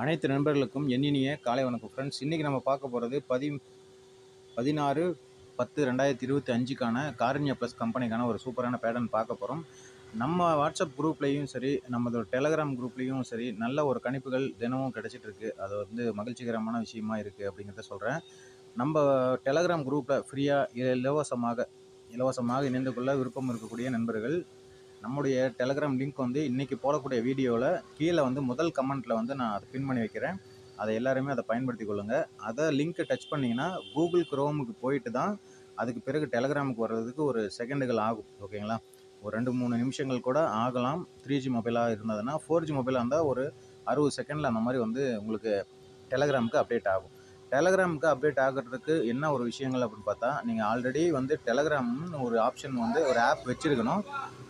அனைத்து நண்பர்களுக்கும் இனிய காலை வணக்கம் ஃப்ரெண்ட்ஸ். இன்றைக்கி நம்ம பார்க்க போகிறது 16/10/2025க்கான காருண்யா ப்ளஸ் கம்பெனிக்கான ஒரு சூப்பரான பேட்டர்ன் பார்க்க போகிறோம். நம்ம வாட்ஸ்அப் குரூப்லேயும் சரி, நம்மளோட டெலகிராம் குரூப்லேயும் சரி, நல்ல ஒரு கணிப்புகள் தினமும் கிடச்சிட்ருக்கு. அது வந்து மகிழ்ச்சிகரமான விஷயமா இருக்குது அப்படிங்கிறத சொல்கிறேன். நம்ம டெலகிராம் குரூப்பில் ஃப்ரீயாக இலவசமாக இணைந்து கொள்ள விருப்பம் இருக்கக்கூடிய நண்பர்கள், நம்முடைய டெலகிராம் லிங்க் வந்து இன்றைக்கி போடக்கூடிய வீடியோவில் கீழே வந்து முதல் கமெண்ட்டில் வந்து நான் அதை பின் பண்ணி வைக்கிறேன். அதை எல்லாருமே அதை பயன்படுத்தி கொள்ளுங்கள். அதை லிங்க்கை டச் பண்ணிங்கன்னா கூகுள் குரோமுக்கு போயிட்டு தான் அதுக்கு பிறகு டெலகிராமுக்கு வர்றதுக்கு ஒரு செகண்டுகள் ஆகும். ஓகேங்களா? ஒரு 2-3 நிமிஷங்கள் கூட ஆகலாம். 3G மொபைலாக இருந்ததுன்னா. 4G மொபைலாக இருந்தால் ஒரு 60 செகண்டில் அந்த மாதிரி வந்து உங்களுக்கு டெலகிராமுக்கு அப்டேட் ஆகும். டெலகிராமுக்கு அப்டேட் ஆகிறதுக்கு என்ன ஒரு விஷயங்கள் அப்படின்னு பார்த்தா, நீங்கள் ஆல்ரெடி வந்து டெலகிராம்னு ஒரு ஆப்ஷன் வந்து ஒரு ஆப் வச்சுருக்கணும்.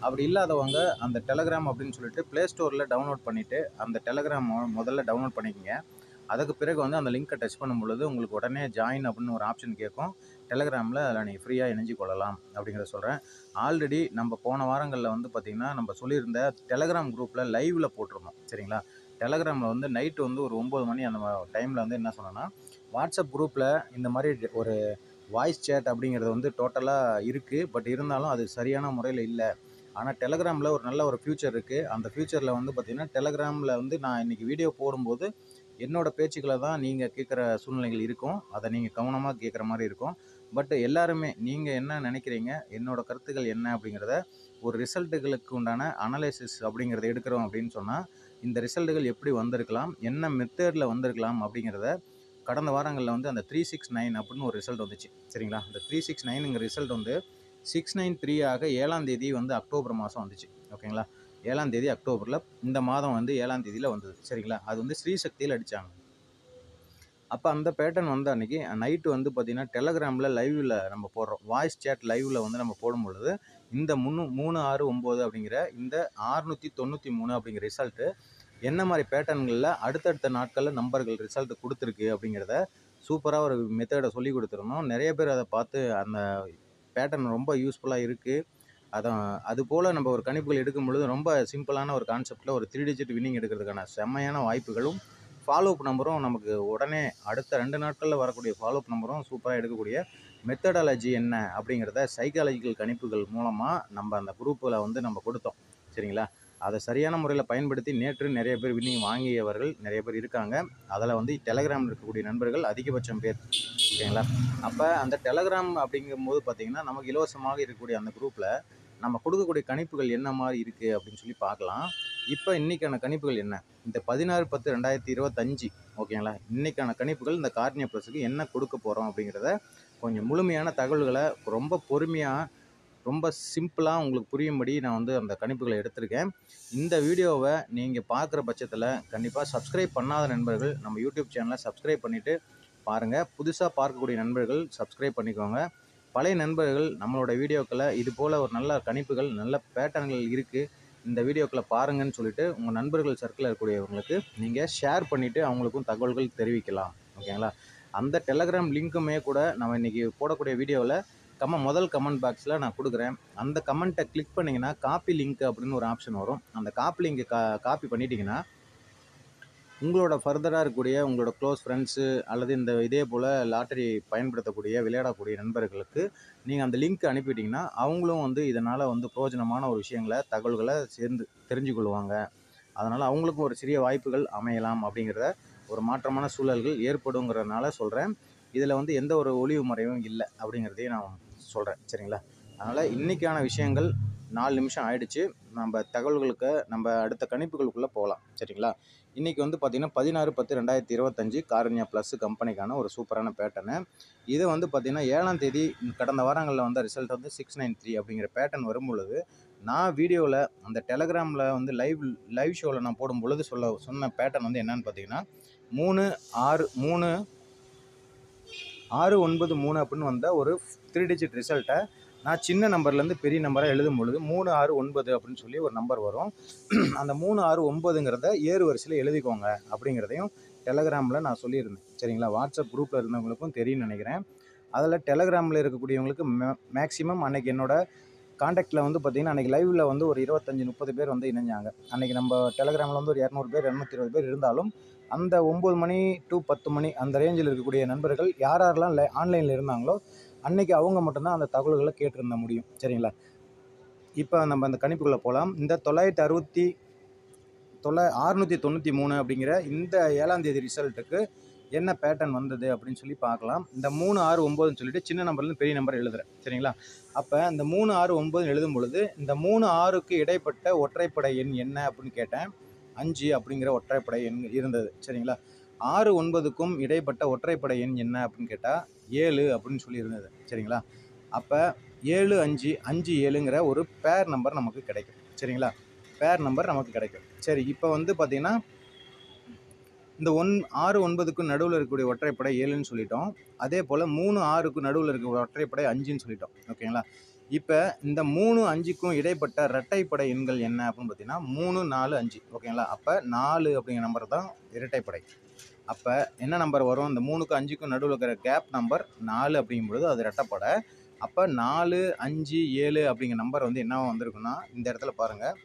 அப்படி இல்லாதவங்க அந்த டெலகிராம் அப்படின்னு சொல்லிட்டு ப்ளே ஸ்டோரில் டவுன்லோட் பண்ணிவிட்டு அந்த டெலகிராம் முதல்ல டவுன்லோட் பண்ணிக்கங்க. அதுக்கு பிறகு வந்து அந்த லிங்க்கை டச் பண்ணும் பொழுது உங்களுக்கு உடனே ஜாயின் அப்படின்னு ஒரு ஆப்ஷன் கேட்கும். டெலகிராமில் அதில் நீங்கள் ஃப்ரீயாக இணைஞ்சு கொள்ளலாம் அப்படிங்கிறத சொல்கிறேன். ஆல்ரெடி நம்ம போன வாரங்களில் வந்து பார்த்திங்கன்னா நம்ம சொல்லியிருந்த டெலகிராம் குரூப்பில் லைவில் போட்டிருந்தோம். சரிங்களா? டெலகிராமில் வந்து நைட்டு வந்து ஒரு 9 மணி அந்த டைமில் வந்து என்ன சொன்னோன்னா, வாட்ஸ்அப் குரூப்பில் இந்த மாதிரி ஒரு வாய்ஸ் சேட் அப்படிங்கிறது வந்து டோட்டலாக இருக்குது. பட் இருந்தாலும் அது சரியான முறையில் இல்லை. ஆனால் டெலகிராமில் ஒரு நல்ல ஒரு ஃபியூச்சர் இருக்குது. அந்த ஃபியூச்சரில் வந்து பார்த்திங்கன்னா டெலகிராமில் வந்து நான் இன்றைக்கி வீடியோ போடும்போது என்னோடய பேச்சுக்களை தான் நீங்கள் கேட்குற சூழ்நிலைகள் இருக்கும். அதை நீங்கள் கவனமாக கேட்குற மாதிரி இருக்கும். பட் எல்லாருமே நீங்கள் என்ன நினைக்கிறீங்க, என்னோடய கருத்துக்கள் என்ன அப்படிங்கிறத ஒரு ரிசல்ட்டுகளுக்கு உண்டான அனலைசிஸ் அப்படிங்கிறத எடுக்கிறோம் அப்படின்னு சொன்னால், இந்த ரிசல்ட்டுகள் எப்படி வந்திருக்கலாம், என்ன மெத்தடில் வந்திருக்கலாம் அப்படிங்கிறத கடந்த வாரங்களில் வந்து அந்த 369 அப்படின்னு ஒரு ரிசல்ட் வந்துச்சு. சரிங்களா? அந்த 369ங்கிற ரிசல்ட் வந்து 693 ஆக 7ஆம் தேதி வந்து அக்டோபர் மாதம் வந்துச்சு. ஓகேங்களா? 7ஆம் தேதி அக்டோபரில் இந்த மாதம் வந்து 7ஆம் தேதியில் வந்தது. சரிங்களா? அது வந்து ஸ்ரீசக்தியில் அடித்தாங்க. அப்போ அந்த பேட்டர்ன் வந்து அன்றைக்கி நைட்டு வந்து பார்த்திங்கன்னா டெலகிராமில் லைவில் நம்ம போடுறோம். வாய்ஸ் சேட் லைவில் வந்து நம்ம போடும் பொழுது இந்த 369 அப்படிங்கிற இந்த 693 அப்படிங்கிற ரிசல்ட்டு என்ன மாதிரி பேட்டர்ன்களில் அடுத்தடுத்த நாட்களில் நம்பர்கள் ரிசல்ட் கொடுத்துருக்கு அப்படிங்கிறத சூப்பராக ஒரு மெத்தடை சொல்லி கொடுத்துருந்தோம். நிறைய பேர் அதை பார்த்து அந்த பேட்டர்ன் ரொம்ப யூஸ்ஃபுல்லாக இருக்குது. அதுபோல் நம்ம ஒரு கணிப்புகள் எடுக்கும் பொழுது ரொம்ப சிம்பிளான ஒரு கான்செப்டில் ஒரு 3 டிஜிட் வின்னிங் எடுக்கிறதுக்கான செம்மையான வாய்ப்புகளும் ஃபாலோஅப் நம்பரும் நமக்கு உடனே அடுத்த 2 நாட்களில் வரக்கூடிய ஃபாலோஅப் நம்பரும் சூப்பராக எடுக்கக்கூடிய மெத்தடாலஜி என்ன அப்படிங்கிறத சைக்காலஜிக்கல் கணிப்புகள் மூலமாக நம்ம அந்த குரூப்பில் வந்து நம்ம கொடுத்தோம். சரிங்களா? அதை சரியான முறையில் பயன்படுத்தி நேற்று நிறைய பேர் வின்னிங் வாங்கியவர்கள் நிறைய பேர் இருக்காங்க. அதில் வந்து டெலகிராமில் இருக்கக்கூடிய நண்பர்கள் அதிகபட்சம் பேர். ஓகேங்களா? அப்போ அந்த டெலகிராம் அப்படிங்கும்போது பார்த்திங்கன்னா நமக்கு இலவசமாக இருக்கக்கூடிய அந்த குரூப்பில் நம்ம கொடுக்கக்கூடிய கணிப்புகள் என்ன மாதிரி இருக்குது அப்படின்னு சொல்லி பார்க்கலாம். இப்போ இன்றைக்கான கணிப்புகள் என்ன, இந்த 16/10/2025 ஓகேங்களா? இன்றைக்கான கணிப்புகள் இந்த காருண்யா ப்ளஸுக்கு என்ன கொடுக்க போகிறோம் அப்படிங்கிறத கொஞ்சம் முழுமையான தகவல்களை ரொம்ப பொறுமையாக ரொம்ப சிம்பிளாக உங்களுக்கு புரியும்படி நான் வந்து அந்த கணிப்புகளை எடுத்திருக்கேன். இந்த வீடியோவை நீங்கள் பார்க்குற பட்சத்தில் கண்டிப்பாக சப்ஸ்கிரைப் பண்ணாத நண்பர்கள் நம்ம யூடியூப் சேனலை சப்ஸ்கிரைப் பண்ணிவிட்டு பாருங்கள். புதுசாக பார்க்கக்கூடிய நண்பர்கள் சப்ஸ்கிரைப் பண்ணிக்கோங்க. பழைய நண்பர்கள் நம்மளோட வீடியோக்களை இது போல் ஒரு நல்ல கணிப்புகள் நல்ல பேட்டர்ன்கள் இருக்குது, இந்த வீடியோக்களை பாருங்கன்னு சொல்லிவிட்டு உங்கள் நண்பர்கள் சர்க்கிளில் இருக்கக்கூடியவங்களுக்கு நீங்கள் ஷேர் பண்ணிவிட்டு அவங்களுக்கும் தகவல்கள் தெரிவிக்கலாம். ஓகேங்களா? அந்த டெலகிராம் லிங்க்குமே கூட நம்ம இன்றைக்கி போடக்கூடிய வீடியோவில் முதல் கமெண்ட் பாக்ஸில் நான் கொடுக்குறேன். அந்த கமெண்ட்டை கிளிக் பண்ணிங்கன்னா காப்பி லிங்க் அப்படின்னு ஒரு ஆப்ஷன் வரும். அந்த காப்பி லிங்க்கை காப்பி பண்ணிட்டீங்கன்னா உங்களோட ஃபர்தராக இருக்கக்கூடிய உங்களோட க்ளோஸ் ஃப்ரெண்ட்ஸு அல்லது இந்த இதே போல் லாட்டரி பயன்படுத்தக்கூடிய விளையாடக்கூடிய நண்பர்களுக்கு நீங்கள் அந்த லிங்க் அனுப்பிட்டிங்கன்னா அவங்களும் வந்து இதனால் வந்து பிரயோஜனமான ஒரு விஷயங்களை தகவல்களை சேர்ந்து தெரிஞ்சு கொள்வாங்க. அதனால் அவங்களுக்கும் ஒரு சிறிய வாய்ப்புகள் அமையலாம் அப்படிங்கிறத ஒரு மாற்றமான சூழல்கள் ஏற்படுங்கிறதுனால சொல்கிறேன். இதில் வந்து எந்த ஒரு ஒளிவு மறைவும் இல்லை அப்படிங்கிறதையும் நான் சொல்கிறேன். சரிங்களா? அதனால் இன்றைக்கான விஷயங்கள் 4 நிமிஷம் ஆயிடுச்சு. நம்ம தகவல்களுக்கு நம்ம அடுத்த கணிப்புகளுக்குள்ளே போகலாம். சரிங்களா? இன்றைக்கி வந்து பார்த்திங்கன்னா 16/10/2025 காருண்யா ப்ளஸ் கம்பெனிக்கான ஒரு சூப்பரான பேட்டர்னு. இது வந்து பார்த்திங்கன்னா 7ஆம் தேதி கடந்த வாரங்களில் வந்த ரிசல்ட் வந்து 693 அப்படிங்கிற பேட்டர்ன் வரும்பொழுது நான் வீடியோவில் அந்த டெலகிராமில் வந்து லைவ் ஷோவில் நான் போடும் பொழுது சொன்ன பேட்டர்ன் வந்து என்னன்னு பார்த்தீங்கன்னா 693 அப்படின்னு வந்த ஒரு 3 டிஜிட் ரிசல்ட்டை நான் சின்ன நம்பர்லேருந்து பெரிய நம்பராக எழுதும் பொழுது 369 அப்படின்னு சொல்லி ஒரு நம்பர் வரும். அந்த 369ங்கிறத ஏறு வரிசையில் எழுதிக்கோங்க அப்படிங்கிறதையும் டெலகிராமில் நான் சொல்லியிருந்தேன். சரிங்களா? வாட்ஸ்அப் குரூப்பில் இருந்தவங்களுக்கும் தெரியும்னு நினைக்கிறேன். அதில் டெலகிராமில் இருக்கக்கூடியவங்களுக்கு மேக்ஸிமம் அன்றைக்கி என்னோடய காண்டாக்டில் வந்து பார்த்திங்கன்னா அன்றைக்கி லைவில் வந்து ஒரு 25-30 பேர் வந்து இணைஞ்சாங்க. அன்றைக்கி நம்ம டெலகிராமில் வந்து ஒரு 200 பேர் 220 பேர் இருந்தாலும் அந்த 9 மணி டு 10 மணி அந்த ரேஞ்சில் இருக்கக்கூடிய நண்பர்கள் யாரெல்லாம் ஆன்லைனில் இருந்தாங்களோ அன்றைக்கி அவங்க மட்டும்தான் அந்த தகவல்களை கேட்டிருந்த முடியும். சரிங்களா? இப்போ நம்ம அந்த கணிப்புக்குள்ளே போகலாம். இந்த 693 அப்படிங்கிற இந்த 7ஆம் தேதி ரிசல்ட்டுக்கு என்ன பேட்டர்ன் வந்தது அப்படின்னு சொல்லி பார்க்கலாம். இந்த 3, 6, 9ன்னு சொல்லிட்டு சின்ன நம்பர்லேருந்து பெரிய நம்பர் எழுதுறேன். சரிங்களா? அப்போ இந்த 3, 6, 9 எழுதும் பொழுது இந்த 3, 6க்கு இடைப்பட்ட ஒற்றைப்படை எண் என்ன அப்படின்னு கேட்டேன். 5 அப்படிங்கிற ஒற்றைப்படை எண் இருந்தது. சரிங்களா? 6, 9க்கும் இடைப்பட்ட ஒற்றைப்படை எண் என்ன அப்படின்னு கேட்டால் 7 அப்படின்னு சொல்லி இருந்தது. சரிங்களா? அப்போ 7, 5, 5, 7ங்கிற ஒரு பேர் நம்பர் நமக்கு கிடைக்கும். சரிங்களா? பேர் நம்பர் நமக்கு கிடைக்கும். சரி, இப்போ வந்து பார்த்திங்கன்னா இந்த 6, 9க்கும் நடுவில் இருக்கக்கூடிய ஒற்றைப்படை 7ன்னு சொல்லிட்டோம். அதே போல் 3, 6க்கு நடுவில் இருக்க ஒற்றைப்படை 5ன்னு சொல்லிட்டோம். ஓகேங்களா? இப்போ இந்த 3, 5க்கும் இடைப்பட்ட இரட்டைப்படை எண்கள் என்ன அப்படின்னு பார்த்தீங்கன்னா 3, 4, 5. ஓகேங்களா? அப்போ 4 அப்படிங்கிற நம்பர் தான் இரட்டைப்படை. அப்போ என்ன நம்பர் வரும்? இந்த 3க்கும் 5க்கும் நடுவில் இருக்கிற கேப் நம்பர் 4 அப்படிங்கும்பொழுது அது இரட்டைப்படை. அப்போ 4, 5, 7 அப்படிங்கிற நம்பர் வந்து என்ன வந்திருக்குன்னா இந்த இடத்துல பாருங்கள்,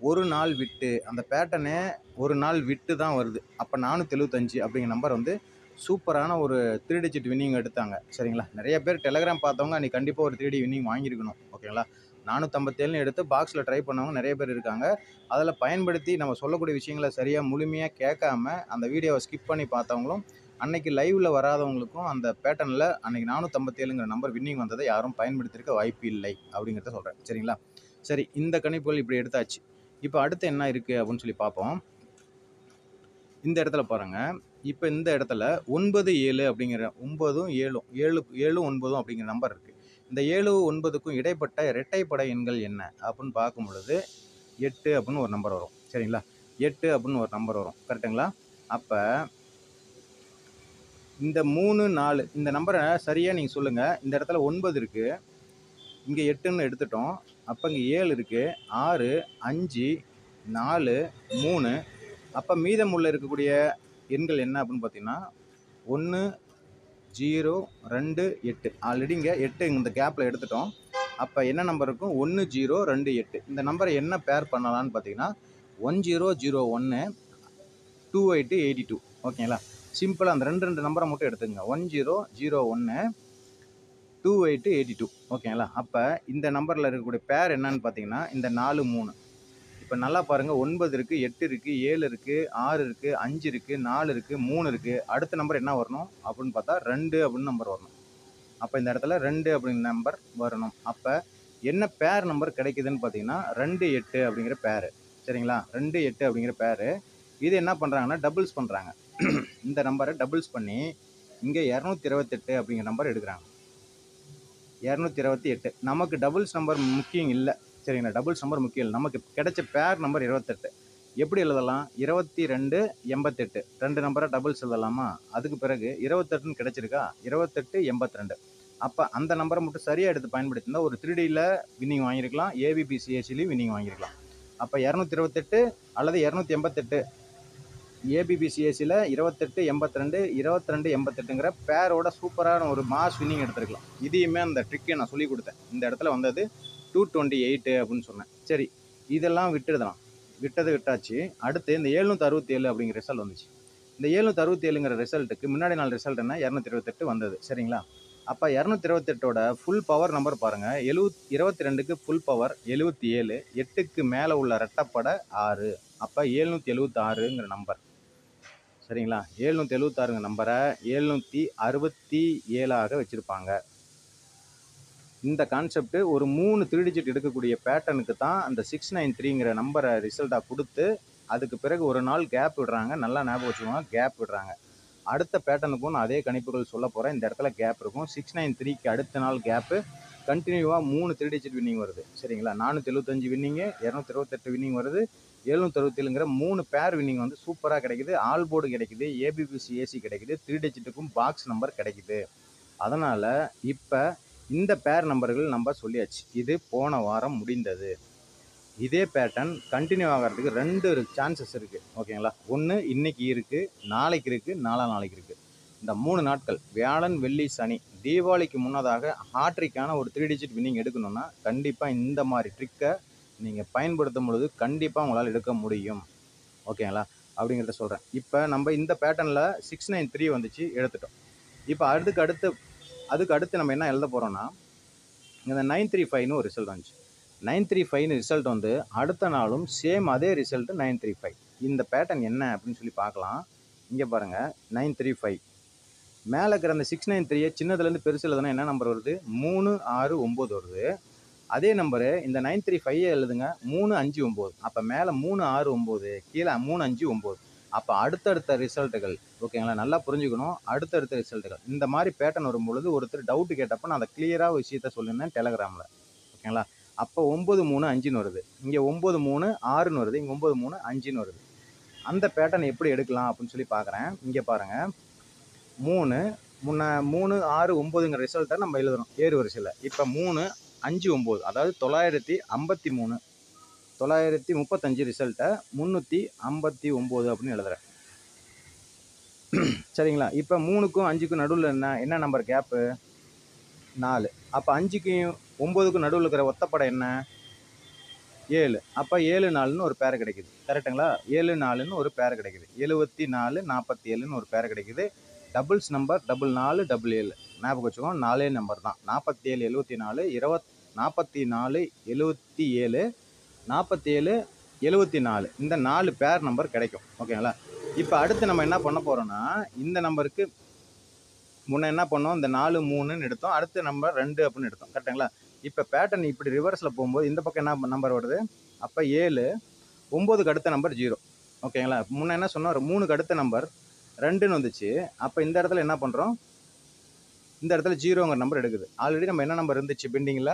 ஒரு நாள் விட்டு அந்த பேட்டர்னே ஒரு நாள் விட்டு தான் வருது. அப்போ 475 அப்படிங்கிற நம்பர் வந்து சூப்பரான ஒரு 3 டிஜிட் வின்னிங் எடுத்தாங்க. சரிங்களா? நிறைய பேர் டெலகிராம் பார்த்தவங்க அன்றைக்கி கண்டிப்பாக ஒரு 3D வின்னிங் வாங்கியிருக்கணும். ஓகேங்களா? 457ன்னு எடுத்து பாக்ஸில் ட்ரை பண்ணவங்க நிறைய பேர் இருக்காங்க. அதில் பயன்படுத்தி நம்ம சொல்லக்கூடிய விஷயங்களை சரியாக முழுமையாக கேட்காம அந்த வீடியோவை ஸ்கிப் பண்ணி பார்த்தவங்களும் அன்றைக்கி லைவில் வராதவங்களுக்கும் அந்த பேட்டர்னில் அன்றைக்கி 457ங்கிற நம்பர் வின்னிங் வந்ததை யாரும் பயன்படுத்தியிருக்க வாய்ப்பு இல்லை அப்படிங்கிறத சொல்கிறேன். சரிங்களா? சரி, இந்த கணிப்புகள் இப்படி எடுத்தாச்சு. இப்போ அடுத்து என்ன இருக்குது அப்படின்னு சொல்லி பார்ப்போம். இந்த இடத்துல பாருங்கள். இப்போ இந்த இடத்துல 9, 7 அப்படிங்கிற 9ம் 7ம் 7, 9 அப்படிங்கிற நம்பர் இருக்குது. இந்த 7, 9க்கும் இடைப்பட்ட இரட்டைப்படை எண்கள் என்ன அப்படின்னு பார்க்கும் பொழுது 8 அப்படின்னு ஒரு நம்பர் வரும். சரிங்களா? 8 அப்படின்னு ஒரு நம்பர் வரும். கரெக்டுங்களா? அப்போ இந்த 3, 4 இந்த நம்பரை சரியாக நீங்கள் சொல்லுங்கள். இந்த இடத்துல 9 இருக்குது, இங்கே 8ன்னு எடுத்துட்டோம். அப்போ இங்கே 7 இருக்குது, 6, 5, 4, 3. அப்போ மீதமுள்ள இருக்கக்கூடிய எண்கள் என்ன அப்படின்னு பார்த்தீங்கன்னா 1, 0, 2, 8. ஆல்ரெடி இங்கே 8 இந்த கேப்பில் எடுத்துட்டோம். அப்போ என்ன நம்பர் இருக்கும்? 1, 0, 2, 8. இந்த நம்பரை என்ன பேர் பண்ணலான்னு பார்த்தீங்கன்னா 1001, 28, 82. ஓகேங்களா? சிம்பிளாக அந்த ரெண்டு நம்பரை மட்டும் எடுத்துக்கங்க. 1001, 28, 82. ஓகேங்களா? அப்போ இந்த நம்பரில் இருக்கக்கூடிய பேர் என்னன்னு பார்த்தீங்கன்னா இந்த 4, 3. இப்போ நல்லா பாருங்கள், 9 இருக்குது, 8 இருக்குது, 7 இருக்குது, 6 இருக்குது, 5 இருக்குது, 4 இருக்குது, 3 இருக்குது. அடுத்த நம்பர் என்ன வரணும் அப்படின்னு பார்த்தா 2 அப்படின்னு நம்பர் வரணும். அப்போ இந்த இடத்துல 2 அப்படிங்கிற நம்பர் வரணும். அப்போ என்ன பேர் நம்பர் கிடைக்குதுன்னு பார்த்தீங்கன்னா 2, 8 அப்படிங்கிற பேர். சரிங்களா? 2, 8 அப்படிங்கிற பேர். இது என்ன பண்ணுறாங்கன்னா டபுள்ஸ் பண்ணுறாங்க. இந்த நம்பரை டபுள்ஸ் பண்ணி இங்கே 228 அப்படிங்கிற நம்பர் எடுக்கிறாங்க. 228. நமக்கு டபுள்ஸ் நம்பர் முக்கியம் இல்லை. சரிங்களா? டபுள்ஸ் நம்பர் முக்கியம் இல்லை. நமக்கு கிடைச்ச பேர் நம்பர் 28. எப்படி எழுதலாம்? 22, 88. 2 நம்பரை டபுள்ஸ் எழுதலாமா? அதுக்கு பிறகு 28ன்னு கிடைச்சிருக்கா? 28, 82. அப்போ அந்த நம்பரை மட்டும் சரியாக எடுத்து பயன்படுத்தினா ஒரு 3Dயில் வின்னிங் வாங்கியிருக்கலாம், ABBCACலையும் வின்னிங் வாங்கியிருக்கலாம். அப்போ 228 அல்லது 288 ABBCACயில் 28, 82, 22, 88ங்கிற பேரோட சூப்பரான ஒரு மாஸ் வின்னிங் எடுத்துருக்கலாம். இதையுமே அந்த ட்ரிக்கை நான் சொல்லி கொடுத்தேன். இந்த இடத்துல வந்தது 228 அப்படின்னு சொன்னேன். சரி, இதெல்லாம் விட்டாச்சு. அடுத்து இந்த 767 அப்படிங்கிற ரிசல்ட் வந்துச்சு. இந்த 767ங்கிற ரிசல்ட்டுக்கு முன்னாடி நாள் ரிசல்ட் என்ன? 228 வந்தது. சரிங்களா? அப்போ 228ஓட ஃபுல் பவர் நம்பர் பாருங்கள். 22க்கு ஃபுல் பவர் 77, 8க்கு மேலே உள்ள ரெட்டப்படை 6. அப்போ 776ங்கிற நம்பர். சரிங்களா? 776ங்கிற நம்பரை 767ஆக வச்சுருப்பாங்க. இந்த கான்செப்ட் ஒரு 3 3 டிஜிட் எடுக்கக்கூடிய பேட்டர்னுக்கு தான் அந்த 693ங்கிற நம்பரை ரிசல்ட்டாக கொடுத்து அதுக்கு பிறகு ஒரு நாள் கேப் விடுறாங்க. நல்லா ஞாபகம் வச்சுக்கோங்க, கேப் விடுறாங்க. அடுத்த பேட்டர்னுக்கும் நான் அதே கணிப்புகள் சொல்ல போகிறேன். இந்த இடத்துல கேப் இருக்கும். 693க்கு அடுத்த நாள் கேப்பு கண்டினியூவாக 3 3 டிஜிட் வின்னிங் வருது. சரிங்களா? 475 வின்னிங்கு, 228 வின்னிங் வருது, 767ங்கிற 3 பேர் வின்னிங் வந்து சூப்பராக கிடைக்குது. ஆல் போர்டு கிடைக்குது, ABBCAC கிடைக்குது, 3 டிஜிட்டுக்கும் பாக்ஸ் நம்பர் கிடைக்குது. அதனால் இப்போ இந்த பேர் நம்பர்கள் நம்ம சொல்லியாச்சு. இது போன வாரம் முடிந்தது. இதே பேட்டர்ன் கண்டினியூ ஆகிறதுக்கு 2 சான்சஸ் இருக்குது. ஓகேங்களா? ஒன்று இன்னைக்கு இருக்குது, நாளைக்கு இருக்குது, நாளைக்கு இருக்குது. இந்த 3 நாட்கள் வியாழன், வெள்ளி, சனி தீபாவளிக்கு முன்னதாக ஹாட்ரிக்கான ஒரு 3 டிஜிட் வின்னிங் எடுக்கணும்னா கண்டிப்பாக இந்த மாதிரி ட்ரிக்கை நீங்கள் பயன்படுத்தும் பொழுது கண்டிப்பாக உங்களால் எடுக்க முடியும். ஓகேங்களா? அப்படிங்கிறத சொல்கிறேன். இப்போ நம்ம இந்த பேட்டர்னில் 693 வந்துச்சு, எடுத்துட்டோம். இப்போ அதுக்கு அடுத்து நம்ம என்ன எழுத போகிறோம்னா, இந்த 935ன்னு ஒரு ரிசல்ட் வந்துச்சு. 935 ரிசல்ட் வந்து அடுத்த நாளும் சேம் அதே ரிசல்ட் 935. இந்த பேட்டர்ன் என்ன அப்படின்னு சொல்லி பார்க்கலாம். இங்கே பாருங்கள், 935 மேலே இருக்கிற அந்த 693 சின்னதுலேருந்து பெருசு எழுதுனா என்ன நம்பர் வருது? 3, 6, 9 வருது. அதே நம்பரு இந்த 935 எழுதுங்க, 3, 5, 9. அப்போ மேலே 3, 6, 9, கீழே 3, 5, 9. அப்போ அடுத்தடுத்த ரிசல்ட்டுகள். ஓகேங்களா? நல்லா புரிஞ்சுக்கணும். அடுத்தடுத்த ரிசல்ட்டுகள் இந்த மாதிரி பேட்டர்ன் வரும்பொழுது ஒருத்தர் டவுட்டு கேட்டப்போ நான் அதை கிளியராக விஷயத்த சொல்லியிருந்தேன் டெலகிராமில். ஓகேங்களா? அப்போ 9, 3, 5ன்னு வருது. இங்கே 9, 3, 6ன்னு வருது. இங்கே 9, 3, 5ன்னு வருது. அந்த பேட்டர்ன் எப்படி எடுக்கலாம் அப்படின்னு சொல்லி பார்க்குறேன். இங்கே பாருங்கள், 3, 6, 9ங்கிற ரிசல்ட்டை நம்ம எழுதுறோம் ஏறு வரிசையில். இப்போ 3, 5, 9 அதாவது 953, 935 ரிசல்ட்டை 359 அப்படின்னு எழுதுறேன். சரிங்களா? இப்போ 3க்கும் 5க்கும் நடுவில் என்ன நம்பர் கேப்பு? 4. அப்போ 5க்கும் 9க்கும் நடுவில் இருக்கிற ஒத்தப்படை என்ன? 7. அப்போ 7, 4ன்னு ஒரு பேர் கிடைக்குது. கரெக்டுங்களா? 7, 4ன்னு ஒரு பேர் கிடைக்குது. 74, 47ன்னு ஒரு பேர் கிடைக்குது. டபுள்ஸ் நம்பர் 44, 77 ஞாபகம் வச்சுக்கோங்க. 4 நம்பர் தான். 47, 74, 44, 77, 47, 74 இந்த 4 பேர் நம்பர் கிடைக்கும். ஓகேங்களா? இப்போ அடுத்து நம்ம என்ன பண்ண போகிறோம்னா, இந்த நம்பருக்கு முன்னே என்ன பண்ணோம்? இந்த 4, 3ன்னு எடுத்தோம். அடுத்த நம்பர் 2 அப்படின்னு எடுத்தோம். கரெக்டுங்களா? இப்போ பேட்டர்ன் இப்படி ரிவர்ஸில் போகும்போது இந்த பக்கம் என்ன நம்பர் வருது? அப்போ 7, 9க்கு அடுத்த நம்பர் 0. ஓகேங்களா? முன்னே என்ன சொன்னோம்? 3க்கு அடுத்த நம்பர் 2ன்னு வந்துச்சு. அப்போ இந்த இடத்துல என்ன பண்ணுறோம்? இந்த இடத்துல 0ங்கிற நம்பர் எடுக்குது. ஆல்ரெடி நம்ம என்ன நம்பர் இருந்துச்சு பெண்டிங்கில்?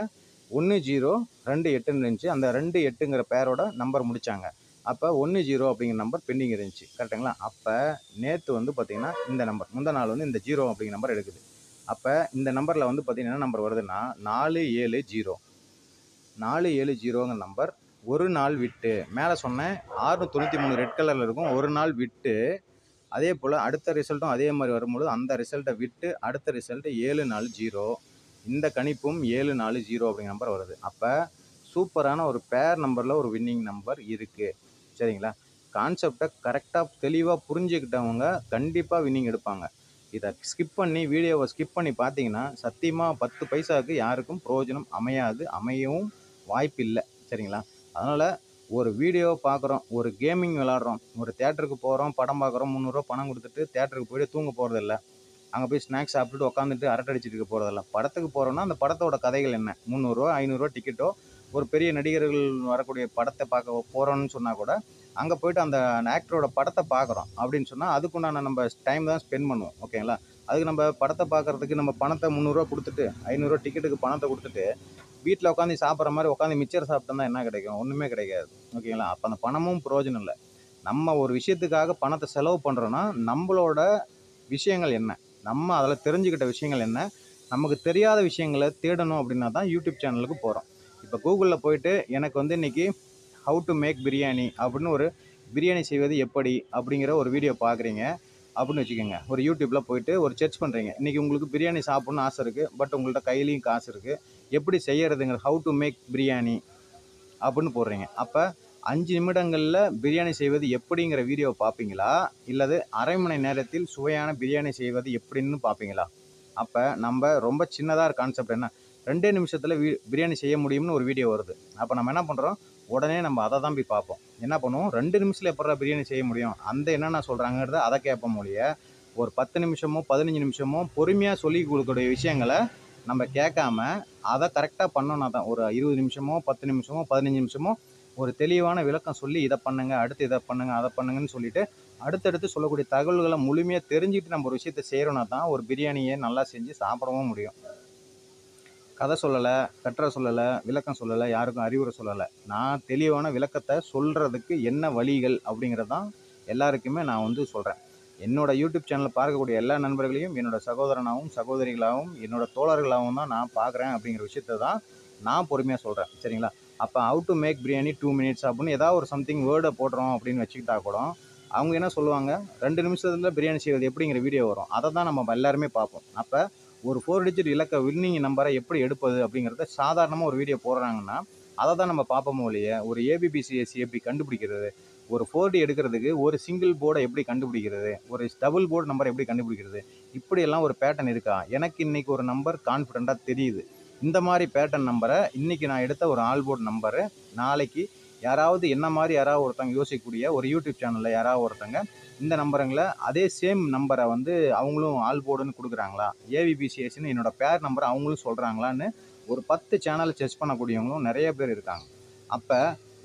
1, 0, 2, 8ன்னு இருந்துச்சு. அந்த 2, 8ங்கிற பேரோட நம்பர் முடித்தாங்க. அப்போ 1, 0 அப்படிங்கிற நம்பர் பெண்டிங் இருந்துச்சு. கரெக்டுங்களா? அப்போ நேற்று வந்து பார்த்திங்கன்னா இந்த நம்பர், முந்தா நாள் வந்து இந்த 0 அப்படிங்கிற நம்பர் எடுக்குது. அப்போ இந்த நம்பரில் வந்து பார்த்திங்கன்னா என்ன நம்பர் வருதுன்னா 470. 470ங்கிற நம்பர் ஒரு நாள் விட்டு, மேலே சொன்னேன் 693 ரெட் கலரில் இருக்கும், ஒரு நாள் விட்டு. அதே போல் அடுத்த ரிசல்ட்டும் அதே மாதிரி வரும்போது அந்த ரிசல்ட்டை விட்டு அடுத்த ரிசல்ட்டு 740. இந்த கணிப்பும் 740 அப்படிங்கிற நம்பர் வருது. அப்போ சூப்பரான ஒரு பேர் நம்பரில் ஒரு வின்னிங் நம்பர் இருக்குது. சரிங்களா? கான்செப்டை கரெக்டாக தெளிவாக புரிஞ்சுக்கிட்டவங்க கண்டிப்பாக வின்னிங் எடுப்பாங்க. இதை வீடியோவை ஸ்கிப் பண்ணி பார்த்தீங்கன்னா சத்தியமாக 10 பைசாவுக்கு யாருக்கும் பிரயோஜனம் அமையவும் வாய்ப்பு இல்லை. சரிங்களா? அதனால் ஒரு வீடியோ பார்க்குறோம், ஒரு கேமிங் விளாட்றோம், ஒரு தேட்டருக்கு போகிறோம், படம் பார்க்குறோம், 300 பணம் கொடுத்துட்டு தேட்டருக்கு போய்ட்டு தூங்க போகிறதில்ல, அங்கே போய் ஸ்நாக்ஸ் சாப்பிட்டுட்டு உட்காந்துட்டு அரட்டை அடிச்சுட்டு இருக்க போகிறதில்ல. படத்துக்கு போகிறோன்னா அந்த படத்தோட கதைகள் என்ன? 300, 500 டிக்கெட்டோ, ஒரு பெரிய நடிகர்கள் வரக்கூடிய படத்தை பார்க்க போகிறோன்னு சொன்னால் கூட அங்கே போய்ட்டு அந்த ஆக்டரோட படத்தை பார்க்குறோம் அப்படின்னு சொன்னால் அதுக்குண்டான நம்ம டைம் தான் ஸ்பெண்ட் பண்ணுவோம். ஓகேங்களா? அதுக்கு நம்ம படத்தை பார்க்குறதுக்கு நம்ம பணத்தை 300 கொடுத்துட்டு 500 டிக்கெட்டுக்கு பணத்தை கொடுத்துட்டு வீட்டில் உட்காந்து சாப்பிட்ற மாதிரி உட்காந்து மிச்சர் சாப்பிட்டோம்னா என்ன கிடைக்கும்? ஒன்றுமே கிடைக்காது. ஓகேங்களா? அப்போ அந்த பணமும் பிரயோஜனம் இல்லை. நம்ம ஒரு விஷயத்துக்காக பணத்தை செலவு பண்ணுறோன்னா நம்மளோட விஷயங்கள் என்ன, நம்ம அதில் தெரிஞ்சுக்கிட்ட விஷயங்கள் என்ன, நமக்கு தெரியாத விஷயங்களை தேடணும் அப்படின்னா தான் யூடியூப் சேனலுக்கு போகிறோம். இப்போ கூகுளில் போயிட்டு எனக்கு வந்து இன்றைக்கி ஹவு டு மேக் பிரியாணி அப்படின்னு ஒரு பிரியாணி செய்வது எப்படி அப்படிங்கிற ஒரு வீடியோ பார்க்குறீங்க அப்படின்னு வச்சுக்கோங்க. ஒரு யூடியூப்பில் போயிட்டு ஒரு சர்ச் பண்ணுறீங்க. இன்றைக்கி உங்களுக்கு பிரியாணி சாப்பிட்ணுன்னு ஆசை இருக்குது, பட் உங்கள்கிட்ட கையிலையும் காசு இருக்குது, எப்படி செய்யறதுங்கிற ஹவு டு மேக் பிரியாணி அப்படின்னு போடுறீங்க. அப்போ 5 நிமிடங்களில் பிரியாணி செய்வது எப்படிங்கிற வீடியோ பார்ப்பீங்களா, இல்லது அரை மணி நேரத்தில் சுவையான பிரியாணி செய்வது எப்படின்னு பார்ப்பீங்களா? அப்போ நம்ம ரொம்ப சின்னதாக கான்செப்ட் என்ன, 2 நிமிஷத்தில் பிரியாணி செய்ய முடியும்னு ஒரு வீடியோ வருது. அப்போ நம்ம என்ன பண்ணுறோம்? உடனே நம்ம அதை தான் போய் பார்ப்போம். என்ன பண்ணுவோம்? 2 நிமிஷத்தில் எப்படா பிரியாணி செய்ய முடியும், அந்த என்னென்ன சொல்கிறாங்கிறத அதை கேட்போம் மொழிய. ஒரு 10 நிமிஷமோ 15 நிமிஷமோ பொறுமையாக சொல்லி கொடுக்கக்கூடிய விஷயங்களை நம்ம கேட்காம அதை கரெக்டாக பண்ணோன்னா தான் ஒரு 20 நிமிஷமோ 10 நிமிஷமோ 15 நிமிஷமோ ஒரு தெளிவான விளக்கம் சொல்லி இதை பண்ணுங்க, அடுத்து இதை பண்ணுங்க, அதை பண்ணுங்கன்னு சொல்லிட்டு அடுத்தடுத்து சொல்லக்கூடிய தகவல்களை முழுமையாக தெரிஞ்சுக்கிட்டு நம்ம ஒரு விஷயத்தை செய்கிறோன்னா தான் ஒரு பிரியாணியை நல்லா செஞ்சு சாப்பிடவும் முடியும். கதை சொல்லலை, கட்டுரை சொல்லலை, விளக்கம் சொல்லலை, யாருக்கும் அறிவுரை சொல்லலை. நான் தெளிவான விளக்கத்தை சொல்கிறதுக்கு என்ன வழிகள் அப்படிங்கிறது தான் எல்லாருக்குமே நான் வந்து சொல்கிறேன். என்னோடய யூடியூப் சேனலில் பார்க்கக்கூடிய எல்லா நண்பர்களையும் என்னோடய சகோதரனாகவும் சகோதரிகளாகவும் என்னோடய தோழர்களாகவும் தான் நான் பார்க்குறேன் அப்படிங்கிற விஷயத்தை தான் நான் பொறுமையாக சொல்கிறேன். சரிங்களா? அப்போ how to make biryani 2 minutes அப்படின்னு ஏதாவது ஒரு சம்திங் வேர்டை போடுறோம் அப்படின்னு வச்சுக்கிட்டா கூட அவங்க என்ன சொல்லுவாங்க, 2 நிமிஷத்துல பிரியாணி செய்வது எப்படிங்கிற வீடியோ வரும். அதை தான் நம்ம எல்லாருமே பார்ப்போம். அப்போ ஒரு 4 டிஜிட் இலக்க வின்னிங் நம்பரை எப்படி எடுப்பது அப்படிங்கிறத சாதாரணமாக ஒரு வீடியோ போடுறாங்கன்னா அதை தான் நம்ம பார்ப்போமோ இல்லையே, ஒரு ஏபிபிசிஎஸ்சி எப்படி கண்டுபிடிக்கிறது, ஒரு 4D எடுக்கிறதுக்கு ஒரு சிங்கிள் போர்டை எப்படி கண்டுபிடிக்கிறது, ஒரு டபுள் போர்டு நம்பரை எப்படி கண்டுபிடிக்கிறது, இப்படியெல்லாம் ஒரு பேட்டர்ன் இருக்கா? எனக்கு இன்றைக்கி ஒரு நம்பர் கான்ஃபிடெண்ட்டாக தெரியுது. இந்த மாதிரி பேட்டர்ன் நம்பரை இன்றைக்கி நான் எடுத்த ஒரு ஆல் போர்டு நம்பரு நாளைக்கு யாராவது என்ன மாதிரி யாராவது ஒருத்தங்க யோசிக்கக்கூடிய ஒரு யூடியூப் சேனலில் யாராவது ஒருத்தங்க இந்த நம்பருங்களை அதே சேம் நம்பரை வந்து அவங்களும் ஆல் போர்டுன்னு கொடுக்குறாங்களா, ஏவிபிசிஎஸ்ன்னு என்னோடய பேர் நம்பரை அவங்களும் சொல்கிறாங்களான்னு ஒரு 10 சேனலை செஸ் பண்ணக்கூடியவங்களும் நிறைய பேர் இருக்காங்க. அப்போ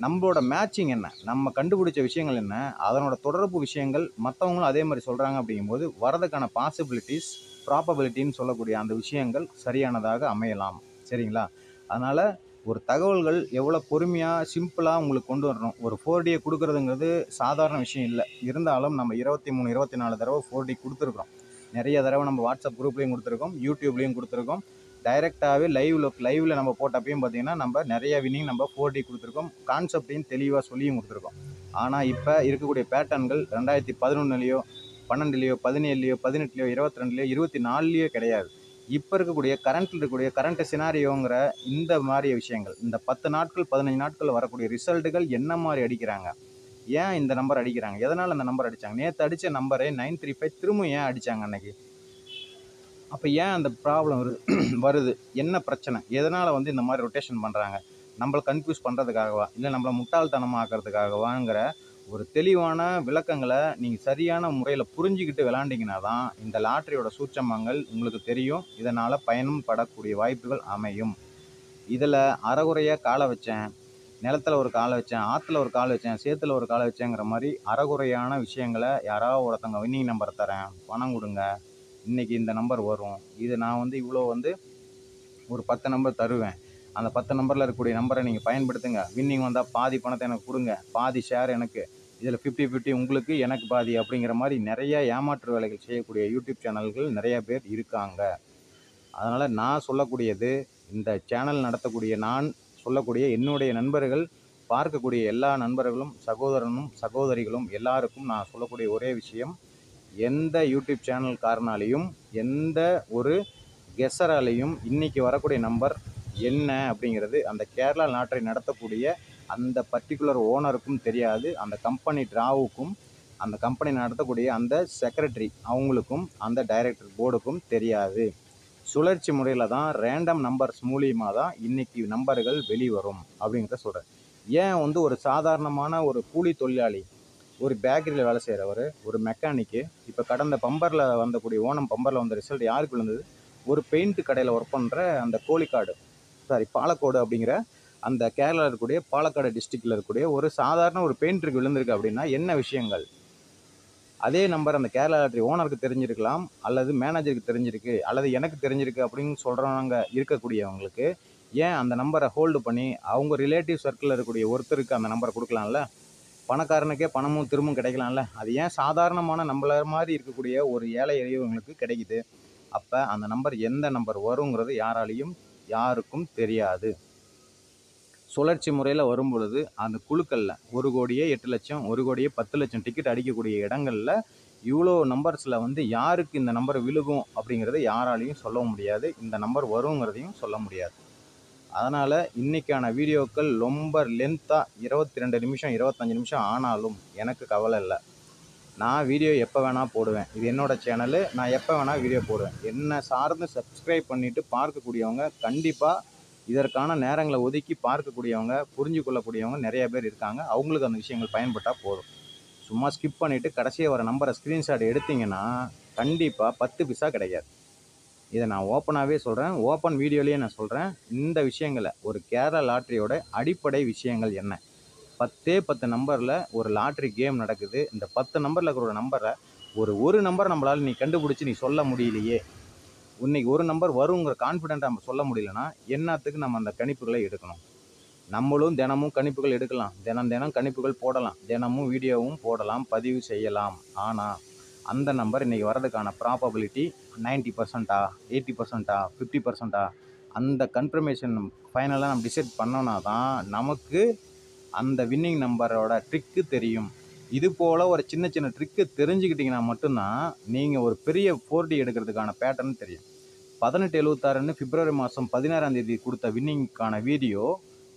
நம்மளோட மேட்சிங் என்ன, நம்ம கண்டுபிடிச்ச விஷயங்கள் என்ன, அதனோட தொடர்பு விஷயங்கள் மற்றவங்களும் அதே மாதிரி சொல்கிறாங்க அப்படிங்கும்போது வரதுக்கான பாசிபிலிட்டிஸ் ப்ராபபிலிட்டின்னு சொல்லக்கூடிய அந்த விஷயங்கள் சரியானதாக அமையலாம். சரிங்களா? அதனால் ஒரு தகவல்கள் எவ்வளோ பொறுமையாக சிம்பிளாக உங்களுக்கு கொண்டு வரணும். ஒரு 4Dயை கொடுக்குறதுங்கிறது சாதாரண விஷயம் இல்லை. இருந்தாலும் நம்ம 23 24 தடவை 4D கொடுத்துருக்குறோம். நிறைய தடவை நம்ம வாட்ஸ்அப் குரூப்லேயும் கொடுத்துருக்கோம், யூடியூப்லேயும் கொடுத்துருக்கோம். டைரெக்டாகவே லைவில் நம்ம போட்டப்பையும் பார்த்திங்கன்னா நம்ம நிறைய வின்னிங் நம்ம 4D கொடுத்துருக்கோம். கான்செப்டையும் தெளிவாக சொல்லியும் கொடுத்துருக்கோம். ஆனால் இப்போ இருக்கக்கூடிய பேட்டர்ன்கள் 2011லையோ 12லையோ 17லையோ 18லையோ 22லையோ 24லையோ கிடையாது. இப்போ இருக்கக்கூடிய கரண்ட் சினாரியோங்கிற இந்த மாதிரி விஷயங்கள், இந்த 10 நாட்கள் 15 நாட்கள் வரக்கூடிய ரிசல்ட்டுகள் என்ன மாதிரி அடிக்கிறாங்க, ஏன் இந்த நம்பர் அடிக்கிறாங்க, எதனால் அந்த நம்பர் அடித்தாங்க, நேற்று அடித்த நம்பரை 935 திரும்ப ஏன் அடித்தாங்க அன்னைக்கு, அப்போ ஏன் அந்த ப்ராப்ளம் வருது, என்ன பிரச்சனை, எதனால் வந்து இந்த மாதிரி ரொட்டேஷன் பண்ணுறாங்க, நம்மளை கன்ஃபியூஸ் பண்ணுறதுக்காகவா இல்லை நம்மளை முட்டாள்தனமாக்கிறதுக்காகவாங்கிற ஒரு தெளிவான விளக்கங்களை நீங்கள் சரியான முறையில் புரிஞ்சுக்கிட்டு விளாண்டிங்கன்னா தான் இந்த லாட்டரியோட சூட்சமங்கள் உங்களுக்கு தெரியும். இதனால் பயனும் படக்கூடிய வாய்ப்புகள் அமையும். இதில் அறகுறையாக காலை வச்சேன், நிலத்தில் ஒரு காலை வச்சேன், ஆற்றுல ஒரு காலை வச்சேன், சேத்துல ஒரு காலை வச்சேங்கிற மாதிரி அறகுறையான விஷயங்களை யாராவது ஒருத்தங்க வின்னிங் நம்பரை தரேன், பணம் கொடுங்க, இன்றைக்கி இந்த நம்பர் வரும், இது நான் வந்து இவ்வளோ வந்து ஒரு 10 நம்பர் தருவேன், அந்த 10 நம்பரில் இருக்கக்கூடிய நம்பரை நீங்கள் பயன்படுத்துங்க, வின்னிங் வந்தால் பாதி பணத்தை எனக்கு கொடுங்க, பாதி ஷேர் எனக்கு, இதில் 50-50 உங்களுக்கு எனக்கு பாதி அப்படிங்கிற மாதிரி நிறைய ஏமாற்று வேலைகள் செய்யக்கூடிய யூடியூப் சேனல்கள் நிறைய பேர் இருக்காங்க. அதனால் நான் சொல்லக்கூடியது, இந்த சேனல் நடத்தக்கூடிய நான் சொல்லக்கூடிய என்னுடைய நண்பர்கள், பார்க்கக்கூடிய எல்லா நண்பர்களும் சகோதரனும் சகோதரிகளும் எல்லாருக்கும் நான் சொல்லக்கூடிய ஒரே விஷயம், எந்த யூடியூப் சேனல்காரனாலையும் எந்த ஒரு கெஸ்ஸராலையும் இன்றைக்கி வரக்கூடிய நம்பர் என்ன அப்படிங்கிறது அந்த கேரளா லாட்டரி நடத்தக்கூடிய அந்த பர்டிகுலர் ஓனருக்கும் தெரியாது, அந்த கம்பெனி டிராவுக்கும் அந்த கம்பெனி நடத்தக்கூடிய அந்த செக்ரட்டரி அவங்களுக்கும் அந்த டைரக்டர் போர்டுக்கும் தெரியாது. சுழற்சி முறையில் தான் ரேண்டம் நம்பர்ஸ் மூலியமாக தான் இன்றைக்கி நம்பர்கள் வெளிவரும் அப்படிங்கிறத சொல்கிறேன். ஏன் வந்து ஒரு சாதாரணமான ஒரு கூலி தொழிலாளி, ஒரு பேக்கரியில் வேலை செய்கிறவர், ஒரு மெக்கானிக்கு, இப்போ கடந்த பம்பரில் வந்தக்கூடிய ஓணம் பம்பரில் வந்த ரிசல்ட் யாருக்கு விழுந்தது, ஒரு பெயிண்ட் கடையில் ஒர்க் பண்ணுற அந்த பாலக்கோடு அப்படிங்கிற அந்த கேரளாவில் இருக்கக்கூடிய பாலக்காடு டிஸ்ட்ரிக்டில் இருக்கக்கூடிய ஒரு சாதாரண ஒரு பெயிண்டருக்கு விழுந்திருக்கு. அப்படின்னா என்ன விஷயங்கள், அதே நம்பர் அந்த கேரளா லாட்டரி ஓனருக்கு தெரிஞ்சிருக்கலாம், அல்லது மேனேஜருக்கு தெரிஞ்சிருக்கு, அல்லது எனக்கு தெரிஞ்சிருக்கு அப்படின்னு சொல்கிறவங்க இருக்கக்கூடியவங்களுக்கு ஏன் அந்த நம்பரை ஹோல்டு பண்ணி அவங்க ரிலேட்டிவ் சர்க்கிளில் இருக்கக்கூடிய ஒருத்தருக்கு அந்த நம்பரை கொடுக்கலாம்ல, பணக்காரனுக்கே பணமும் திரும்பவும் கிடைக்கலாம்ல, அது ஏன் சாதாரணமான நம்மள மாதிரி இருக்கக்கூடிய ஒரு ஏழை எளியவங்களுக்கு கிடைக்குது. அப்போ அந்த நம்பர் எந்த நம்பர் வருங்கிறது யாருக்கும் தெரியாது. சுழற்சி முறையில் வரும் பொழுது அந்த குழுக்களில் 1 கோடியே 8 லட்சம் 1 கோடியே 10 லட்சம் டிக்கெட் அடிக்கக்கூடிய இடங்களில் இவ்வளோ நம்பர்ஸில் வந்து யாருக்கு இந்த நம்பர் விழுகும் அப்படிங்கிறத யாராலையும் சொல்ல முடியாது, இந்த நம்பர் வருங்கிறதையும் சொல்ல முடியாது. அதனால் இன்றைக்கான வீடியோக்கள் ரொம்ப லென்த்தாக 22 நிமிஷம் 25 நிமிஷம் ஆனாலும் எனக்கு கவலை இல்லை. நான் வீடியோ எப்போ வேணால் போடுவேன், இது என்னோடய சேனலு, நான் எப்போ வேணால் வீடியோ போடுவேன். என்னை சார்ந்து சப்ஸ்கிரைப் பண்ணிவிட்டு பார்க்கக்கூடியவங்க, கண்டிப்பாக இதற்கான நேரங்களை ஒதுக்கி பார்க்கக்கூடியவங்க, புரிஞ்சு கொள்ளக்கூடியவங்க நிறைய பேர் இருக்காங்க. அவங்களுக்கு அந்த விஷயங்கள் பயன்பட்டால் போதும். சும்மா ஸ்கிப் பண்ணிவிட்டு கடைசியாக வர நம்பரை ஸ்க்ரீன்ஷாட் எடுத்திங்கன்னா கண்டிப்பாக 10 பைசா கிடைக்காது. இதை நான் ஓப்பனாகவே சொல்கிறேன், ஓப்பன் வீடியோலேயே நான் சொல்கிறேன். இந்த விஷயங்களை ஒரு கேரளா லாட்டரியோட அடிப்படை விஷயங்கள் என்ன, 10 நம்பரில் ஒரு லாட்ரி கேம் நடக்குது. இந்த 10 நம்பரில் இருக்கிற நம்பரை ஒரு நம்பர் நம்மளால் நீ கண்டுபிடிச்சி நீ சொல்ல முடியலையே, இன்னைக்கு ஒரு நம்பர் வருங்கிற கான்ஃபிடென்ட்டாக நம்ம சொல்ல முடியலன்னா என்னத்துக்கு நம்ம அந்த கணிப்புகளை எடுக்கணும். நம்மளும் தினமும் கணிப்புகள் எடுக்கலாம், தினம் கணிப்புகள் போடலாம், தினமும் வீடியோவும் போடலாம், பதிவு செய்யலாம். ஆனால் அந்த நம்பர் இன்றைக்கி வர்றதுக்கான ப்ராபபிலிட்டி 90%, 80%, 50%, அந்த கன்ஃபர்மேஷன் ஃபைனலாக நம்ம டிசைட் பண்ணோன்னா தான் நமக்கு அந்த வின்னிங் நம்பரோட ட்ரிக்கு தெரியும். இது போல் ஒரு சின்ன சின்ன ட்ரிக்கு தெரிஞ்சுக்கிட்டிங்கன்னா மட்டும்தான் நீங்கள் ஒரு பெரிய 4D எடுக்கிறதுக்கான பேட்டர்ன் தெரியும். 1876 பிப்ரவரி மாதம் 16ஆம் தேதி கொடுத்த வின்னிங்க்கான வீடியோ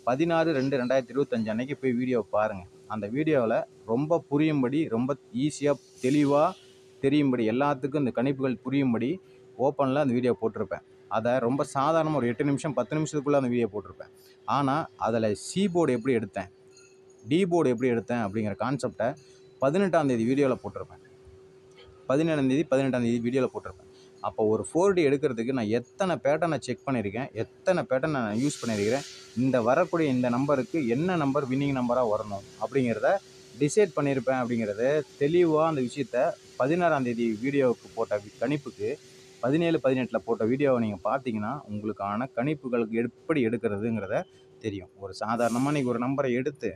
16/2/2025 அன்னைக்கு போய் வீடியோ பாருங்கள். அந்த வீடியோவில் ரொம்ப புரியும்படி, ரொம்ப ஈஸியாக தெளிவாக தெரியும்படி, எல்லாத்துக்கும் இந்த கணிப்புகள் புரியும்படி ஓப்பனில் அந்த வீடியோ போட்டிருப்பேன். அதை ரொம்ப சாதாரணமாக ஒரு 8 நிமிஷம் 10 நிமிஷத்துக்குள்ளே அந்த வீடியோ போட்டிருப்பேன். ஆனால் அதில் சி போர்டு எப்படி எடுத்தேன், டி போர்டு எப்படி எடுத்தேன் அப்படிங்கிற கான்செப்டை 18ஆம் தேதி வீடியோவில் போட்டிருப்பேன். 17ஆம் தேதி 18ஆம் தேதி வீடியோவில் போட்டிருப்பேன். அப்போ ஒரு 4D எடுக்கிறதுக்கு நான் எத்தனை பேட்டர்னை செக் பண்ணியிருக்கேன், எத்தனை பேட்டர்னை நான் யூஸ் பண்ணியிருக்கிறேன், இந்த வரக்கூடிய இந்த நம்பருக்கு என்ன நம்பர் வின்னிங் நம்பராக வரணும் அப்படிங்கிறத டிசைட் பண்ணியிருப்பேன். அப்படிங்கிறத தெளிவாக அந்த விஷயத்த 16ஆம் தேதி வீடியோவுக்கு போட்ட கணிப்புக்கு 17-18 போட்ட வீடியோவை நீங்கள் பார்த்தீங்கன்னா உங்களுக்கான கணிப்புகளுக்கு எப்படி எடுக்கிறதுங்கிறத தெரியும். ஒரு சாதாரணமாக நீங்கள் ஒரு நம்பரை எடுத்து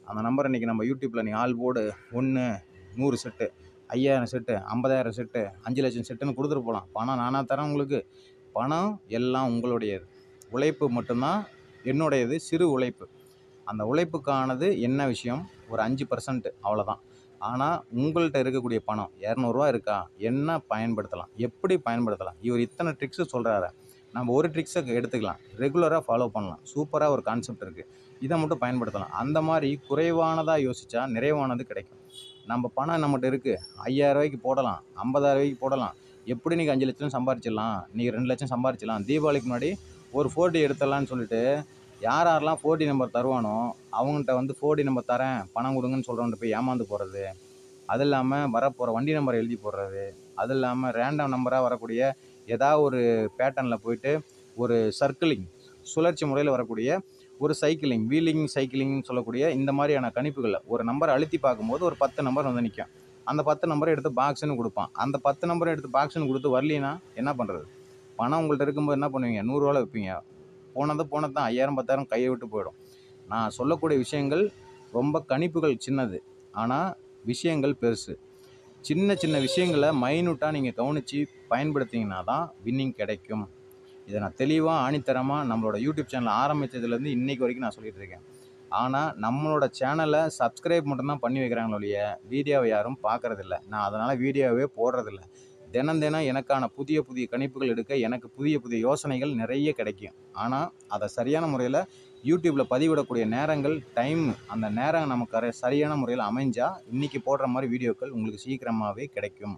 அந்த நம்பரை இன்றைக்கி நம்ம யூடியூப்பில் நீங்கள் all board 1 100 set 5000 set 50,000 set 5 லட்சம் செட்டுன்னு கொடுத்துட்டு போகலாம். பணம் நானாக தரேன் உங்களுக்கு. பணம் எல்லாம் உங்களுடையது. உழைப்பு மட்டும்தான் என்னுடையது, சிறு உழைப்பு. அந்த உழைப்புக்கானது என்ன விஷயம், ஒரு 5% அவ்வளோதான். ஆனால் உங்கள்கிட்ட இருக்கக்கூடிய பணம் 200 இருக்கா, என்ன பயன்படுத்தலாம், எப்படி பயன்படுத்தலாம், இவர் இத்தனை ட்ரிக்ஸு சொல்கிறாரு. நம்ம ஒரு ட்ரிக்ஸை எடுத்துக்கலாம், ரெகுலராக ஃபாலோ பண்ணலாம். சூப்பராக ஒரு கான்செப்ட் இருக்குது, இதை மட்டும் பயன்படுத்தலாம். அந்த மாதிரி குறைவானதாக யோசித்தா நிறைவானது கிடைக்கும். நம்ம பணம் நம்மகிட்ட இருக்குது, 5000 போடலாம், 50,000 போடலாம். எப்படி நீங்கள் 5 லட்சம் சம்பாரிச்சிடலாம், நீங்கள் 2 லட்சம் சம்பாரிச்சிடலாம். தீபாவளிக்கு முன்னாடி ஒரு 4D எடுத்துடலான்னு சொல்லிட்டு யாரெல்லாம் 4D நம்பர் தருவானோ அவங்கள்ட்ட வந்து 4D நம்பர் தரேன் பணம் கொடுங்கன்னு சொல்கிறவன்ட்டு போய் ஏமாந்து போடுறது. அது இல்லாமல் வரப்போகிற வண்டி நம்பரை எழுதி போடுறது. அது இல்லாமல் ரேண்டம் நம்பராக வரக்கூடிய ஏதாவது ஒரு பேட்டர்னில் போயிட்டு ஒரு சர்க்கிளிங் சுழற்சி முறையில் வரக்கூடிய ஒரு சைக்கிளிங் சைக்கிளிங்னு சொல்லக்கூடிய இந்த மாதிரியான கணிப்புகளில் ஒரு நம்பரை அழுத்தி பார்க்கும்போது ஒரு 10 நம்பர் வந்து நிற்கும். அந்த 10 நம்பரை எடுத்து பாக்ஸுன்னு கொடுப்பான். அந்த 10 நம்பரை எடுத்து பாக்ஸுன்னு கொடுத்து வரலினா என்ன பண்ணுறது? பணம் உங்கள்கிட்ட இருக்கும்போது என்ன பண்ணுவீங்க? 100 ரூபாவில் வைப்பீங்க. போனது தான் 5000 10,000 கையை விட்டு போயிடும். நான் சொல்லக்கூடிய விஷயங்கள் ரொம்ப கணிப்புகள் சின்னது, ஆனால் விஷயங்கள் பெருசு. சின்ன சின்ன விஷயங்களை மைனூட்டாக நீங்கள் கவனித்து பயன்படுத்திங்கன்னா தான் வின்னிங் கிடைக்கும். இதை நான் தெளிவாக ஆணித்தரமாக நம்மளோட யூடியூப் சேனல் ஆரம்பித்ததுலேருந்து இன்றைக்கு வரைக்கும் நான் சொல்லிகிட்டு இருக்கேன். ஆனால் நம்மளோட சேனலை சப்ஸ்கிரைப் மட்டும்தான் பண்ணி வைக்கிறாங்களோ ஒழிய வீடியோவை யாரும் பார்க்குறதில்ல. நான் அதனால் வீடியோவே போடுறதில்ல. தினம் தினம் எனக்கான புதிய புதிய கணிப்புகள் எடுக்க எனக்கு புதிய புதிய யோசனைகள் நிறைய கிடைக்கும். ஆனால் அதை சரியான முறையில் யூடியூப்பில் பதிவிடக்கூடிய நேரங்கள், டைம், அந்த நேரம் நமக்கு சரியான முறையில் அமைஞ்சால் இன்றைக்கி போடுற மாதிரி வீடியோக்கள் உங்களுக்கு சீக்கிரமாகவே கிடைக்கும்.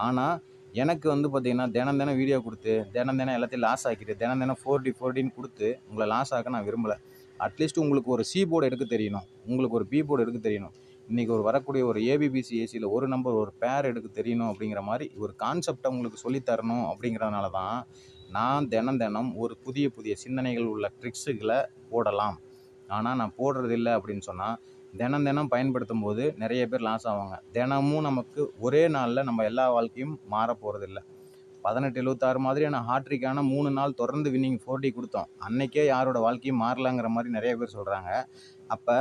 ஆனால் எனக்கு வந்து பார்த்திங்கன்னா தினம் தினம் வீடியோ கொடுத்து தினம் தினம் எல்லாத்தையும் லாஸ் ஆக்கிட்டு தினம் தினம் 4Dன்னு கொடுத்து உங்களை லாஸ் ஆக்க நான் விரும்பலை. அட்லீஸ்ட் உங்களுக்கு ஒரு சி போர்டு எடுக்க தெரியணும், உங்களுக்கு ஒரு பி போர்டு எடுக்க தெரியணும். இன்றைக்கி ஒரு வரக்கூடிய ஒரு ஏபிபிசி ஏசியில் ஒரு நம்பர் ஒரு பேர் எடுக்க தெரியணும். அப்படிங்கிற மாதிரி ஒரு கான்செப்டை உங்களுக்கு சொல்லித்தரணும். அப்படிங்கிறதுனால தான் நான் தினம் தினம் ஒரு புதிய புதிய சிந்தனைகள் உள்ள ட்ரிக்ஸுகளை போடலாம். ஆனால் நான் போடுறதில்லை அப்படின்னு சொன்னால் தினம் தினம் பயன்படுத்தும் போது நிறைய பேர் லாஸ் ஆவாங்க. தினமும் நமக்கு ஒரே நாளில் நம்ம எல்லா வாழ்க்கையும் மாற போகிறதில்ல. 1876 மாதிரியான ஹாட்ரிக்கான 3 நாள் தொடர்ந்து வின்னிங் 4D கொடுத்தோம். அன்னைக்கே யாரோட வாழ்க்கையும் மாறலாங்கிற மாதிரி நிறைய பேர் சொல்கிறாங்க. அப்போ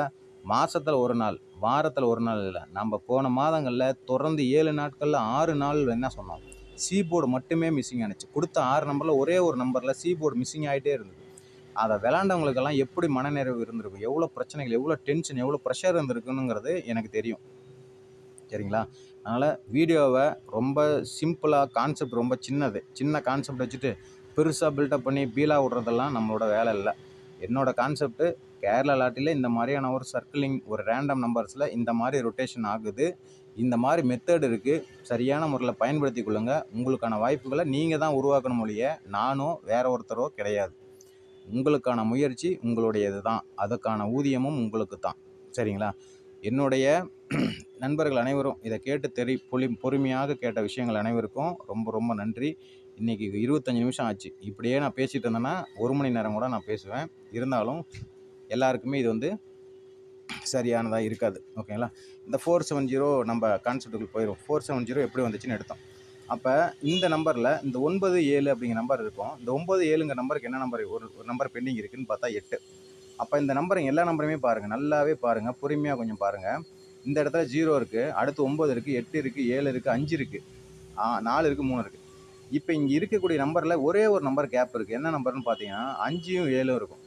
மாதத்தில் ஒரு நாள், வாரத்தில் ஒரு நாள் இல்லை, நம்ம போன மாதங்களில் தொடர்ந்து 7 நாட்களில் 6 நாள் என்ன சொன்னோம், சி போர்டு மட்டுமே மிஸ்ஸிங் ஆனிச்சு. கொடுத்த 6 நம்பரில் ஒரே ஒரு நம்பரில் சி போர்டு மிஸ்ஸிங் ஆகிட்டே இருந்தது. அதை விளாண்டவங்களுக்கெல்லாம் எப்படி மனநிறைவு இருந்திருக்கும், எவ்வளோ பிரச்சனைகள், எவ்வளோ டென்ஷன், எவ்வளோ ப்ரெஷர் இருந்திருக்குங்கிறது எனக்கு தெரியும். சரிங்களா? அதனால் வீடியோவை ரொம்ப சிம்பிளாக, கான்செப்ட் ரொம்ப சின்ன கான்செப்ட் வச்சுட்டு பெருசாக பில்டப் பண்ணி பீலா விட்றதெல்லாம் நம்மளோட வேலை இல்லை. என்னோடய கான்செப்ட்டு கேரளா லாட்டில் இந்த மாதிரியான ஒரு சர்க்கிளிங், ஒரு ரேண்டம் நம்பர்ஸில் இந்த மாதிரி ரொட்டேஷன் ஆகுது. இந்த மாதிரி மெத்தட் இருக்குது. சரியான முறையில் பயன்படுத்தி கொள்ளுங்கள். உங்களுக்கான வாய்ப்புகளை நீங்கள் தான் உருவாக்கணும் ஒழிய நானோ வேற ஒருத்தரோ கிடையாது. உங்களுக்கான முயற்சி உங்களுடையது தான். அதுக்கான ஊதியமும் உங்களுக்கு தான். சரிங்களா? என்னுடைய நண்பர்கள் அனைவரும் இதை கேட்டு பொறுமையாக கேட்ட விஷயங்கள் அனைவருக்கும் ரொம்ப ரொம்ப நன்றி. இன்றைக்கி 25 நிமிஷம் ஆச்சு. இப்படியே நான் பேசிகிட்டு இருந்தேன்னா 1 மணி நேரம் கூட நான் பேசுவேன். இருந்தாலும் எல்லாருக்குமே இது வந்து சரியானதாக இருக்காது. ஓகேங்களா? இந்த 470 நம்ம கான்செப்ட்டுக்கு போயிடும். 470 எப்படி வந்துச்சுன்னு எடுத்தோம். அப்போ இந்த நம்பரில் இந்த 97 அப்படிங்கிற நம்பர் இருக்கும். இந்த 97ங்கிற நம்பருக்கு என்ன நம்பர், ஒரு நம்பர் பெண்டிங் இருக்குதுன்னு பார்த்தா 8. அப்போ இந்த நம்பரை எல்லா நம்பருமே பாருங்கள், நல்லாவே பாருங்கள், பொறுமையாக கொஞ்சம் பாருங்கள். இந்த இடத்துல 0 இருக்குது, அடுத்து 9 இருக்குது, 8 இருக்குது, 7 இருக்குது, 5 இருக்குது, 4 இருக்குது, 3 இருக்குது. இப்போ இங்கே இருக்கக்கூடிய நம்பரில் ஒரே ஒரு நம்பர் கேப் இருக்குது. என்ன நம்பர்னு பார்த்தீங்கன்னா 5ம் 7ம் இருக்கும்.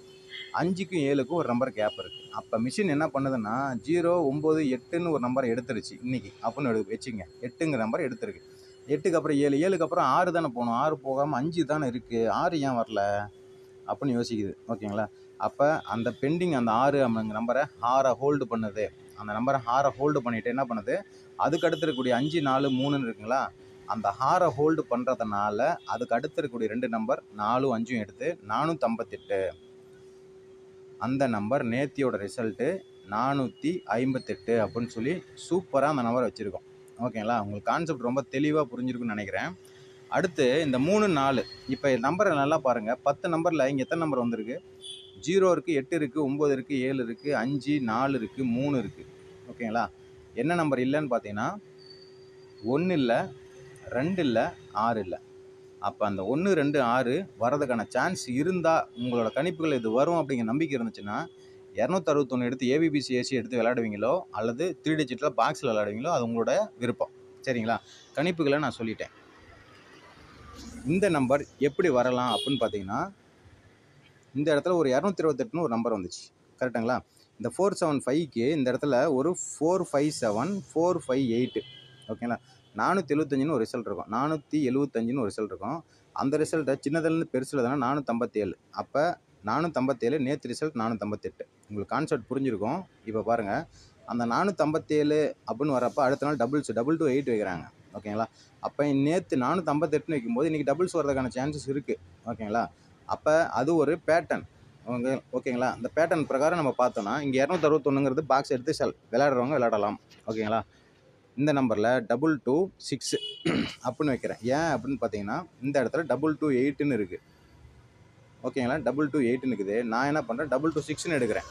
5க்கும் 7க்கும் ஒரு நம்பர் கேப் இருக்குது. அப்போ மிஷின் என்ன பண்ணுதுன்னா 0, 9, 8ன்னு ஒரு நம்பர் எடுத்துருச்சு இன்றைக்கி அப்படின்னு வச்சுங்க. 8ங்கிற நம்பர் எடுத்துருக்கு. 8க்கு அப்புறம் 7, 7க்கு அப்புறம் 6 தானே போகணும். 6 போகாமல் 5 தானே இருக்குது, 6 ஏன் வரல அப்படின்னு யோசிக்குது. ஓகேங்களா? அப்போ அந்த பெண்டிங் அந்த 6 அப்படிங்கிற நம்பரை 6 ஹோல்டு பண்ணுது. அந்த நம்பரை 6 ஹோல்டு பண்ணிவிட்டு என்ன பண்ணுது, அதுக்கு அடுத்து இருக்கக்கூடிய 5, 4, 3ன்னு இருக்குங்களா, அந்த 6 ஹோல்டு பண்ணுறதுனால அதுக்கு அடுத்து இருக்கக்கூடிய 2 நம்பர் 4, 5 எடுத்து 458. அந்த நம்பர் நேத்தியோட ரிசல்ட்டு 458 அப்படின்னு சொல்லி சூப்பராக அந்த நம்பரை வச்சுருக்கோம். ஓகேங்களா? உங்களுக்கு கான்செப்ட் ரொம்ப தெளிவாக புரிஞ்சிருக்குன்னு நினைக்கிறேன். அடுத்து இந்த 3, 4 இப்போ நம்பரை நல்லா பாருங்கள். 10 நம்பரில் இங்கே எத்தனை நம்பர் வந்திருக்கு? 0 இருக்குது, 8 இருக்குது, 9 இருக்குது, 7 இருக்குது, 5, 4 இருக்குது, 3 இருக்குது. ஓகேங்களா? என்ன நம்பர் இல்லைன்னு பார்த்தீங்கன்னா 1 இல்லை, 2 இல்லை, 6 இல்லை. அப்போ அந்த 1, 2, 6 வரதுக்கான சான்ஸ் இருந்தால், உங்களோட கணிப்புகள் இது வரும் அப்படிங்கிற நம்பிக்கை இருந்துச்சுன்னா 261 எடுத்து ஏபிபிசிஏசி எடுத்து விளையாடுவீங்களோ அல்லது 3 டிஜிட்டில் பாக்ஸில் விளையாடுவீங்களோ அது உங்களோட விருப்பம். சரிங்களா? கணிப்புகளை நான் சொல்லிட்டேன். இந்த நம்பர் எப்படி வரலாம் அப்படின்னு பார்த்தீங்கன்னா, இந்த இடத்துல ஒரு 228ன்னு ஒரு நம்பர் வந்துச்சு. கரெக்டுங்களா? இந்த 475க்கு இந்த இடத்துல ஒரு 457, 458. ஓகேங்களா? 475ன்னு ஒரு ரிசல்ட் இருக்கும். 475ன்னு ஒரு ரிசல்ட் இருக்கும். அந்த ரிசல்ட்டை சின்னதுலேருந்து பெருசில் தானே 457. அப்போ 457 நேற்று ரிசல்ட் 458. உங்களுக்கு கான்செப்ட் புரிஞ்சிருக்கும். இப்போ பாருங்கள், அந்த 457 அப்படின்னு வரப்போ அடுத்த நாள் டபுள்ஸ் 228 வைக்கிறாங்க. ஓகேங்களா? அப்போ நேற்று 458ன்னு வைக்கும்போது இன்றைக்கி டபுள்ஸ் வரதுக்கான சான்சஸ் இருக்குது. ஓகேங்களா? அப்போ அது ஒரு பேட்டர்ன். ஓகேங்களா? அந்த பேட்டர்ன் பிரகாரம் நம்ம பார்த்தோன்னா இங்கே 261ங்கிறது பாக்ஸ் எடுத்து விளையாடுறவங்க விளையாடலாம். ஓகேங்களா? இந்த நம்பரில் 226 அப்படின்னு வைக்கிறேன். ஏன் அப்படின்னு பார்த்தீங்கன்னா இந்த இடத்துல 228ன்னு இருக்குது. ஓகேங்களா? 228ன்னு இருக்குது. நான் என்ன பண்ணுறேன், 226ன்னு எடுக்கிறேன்.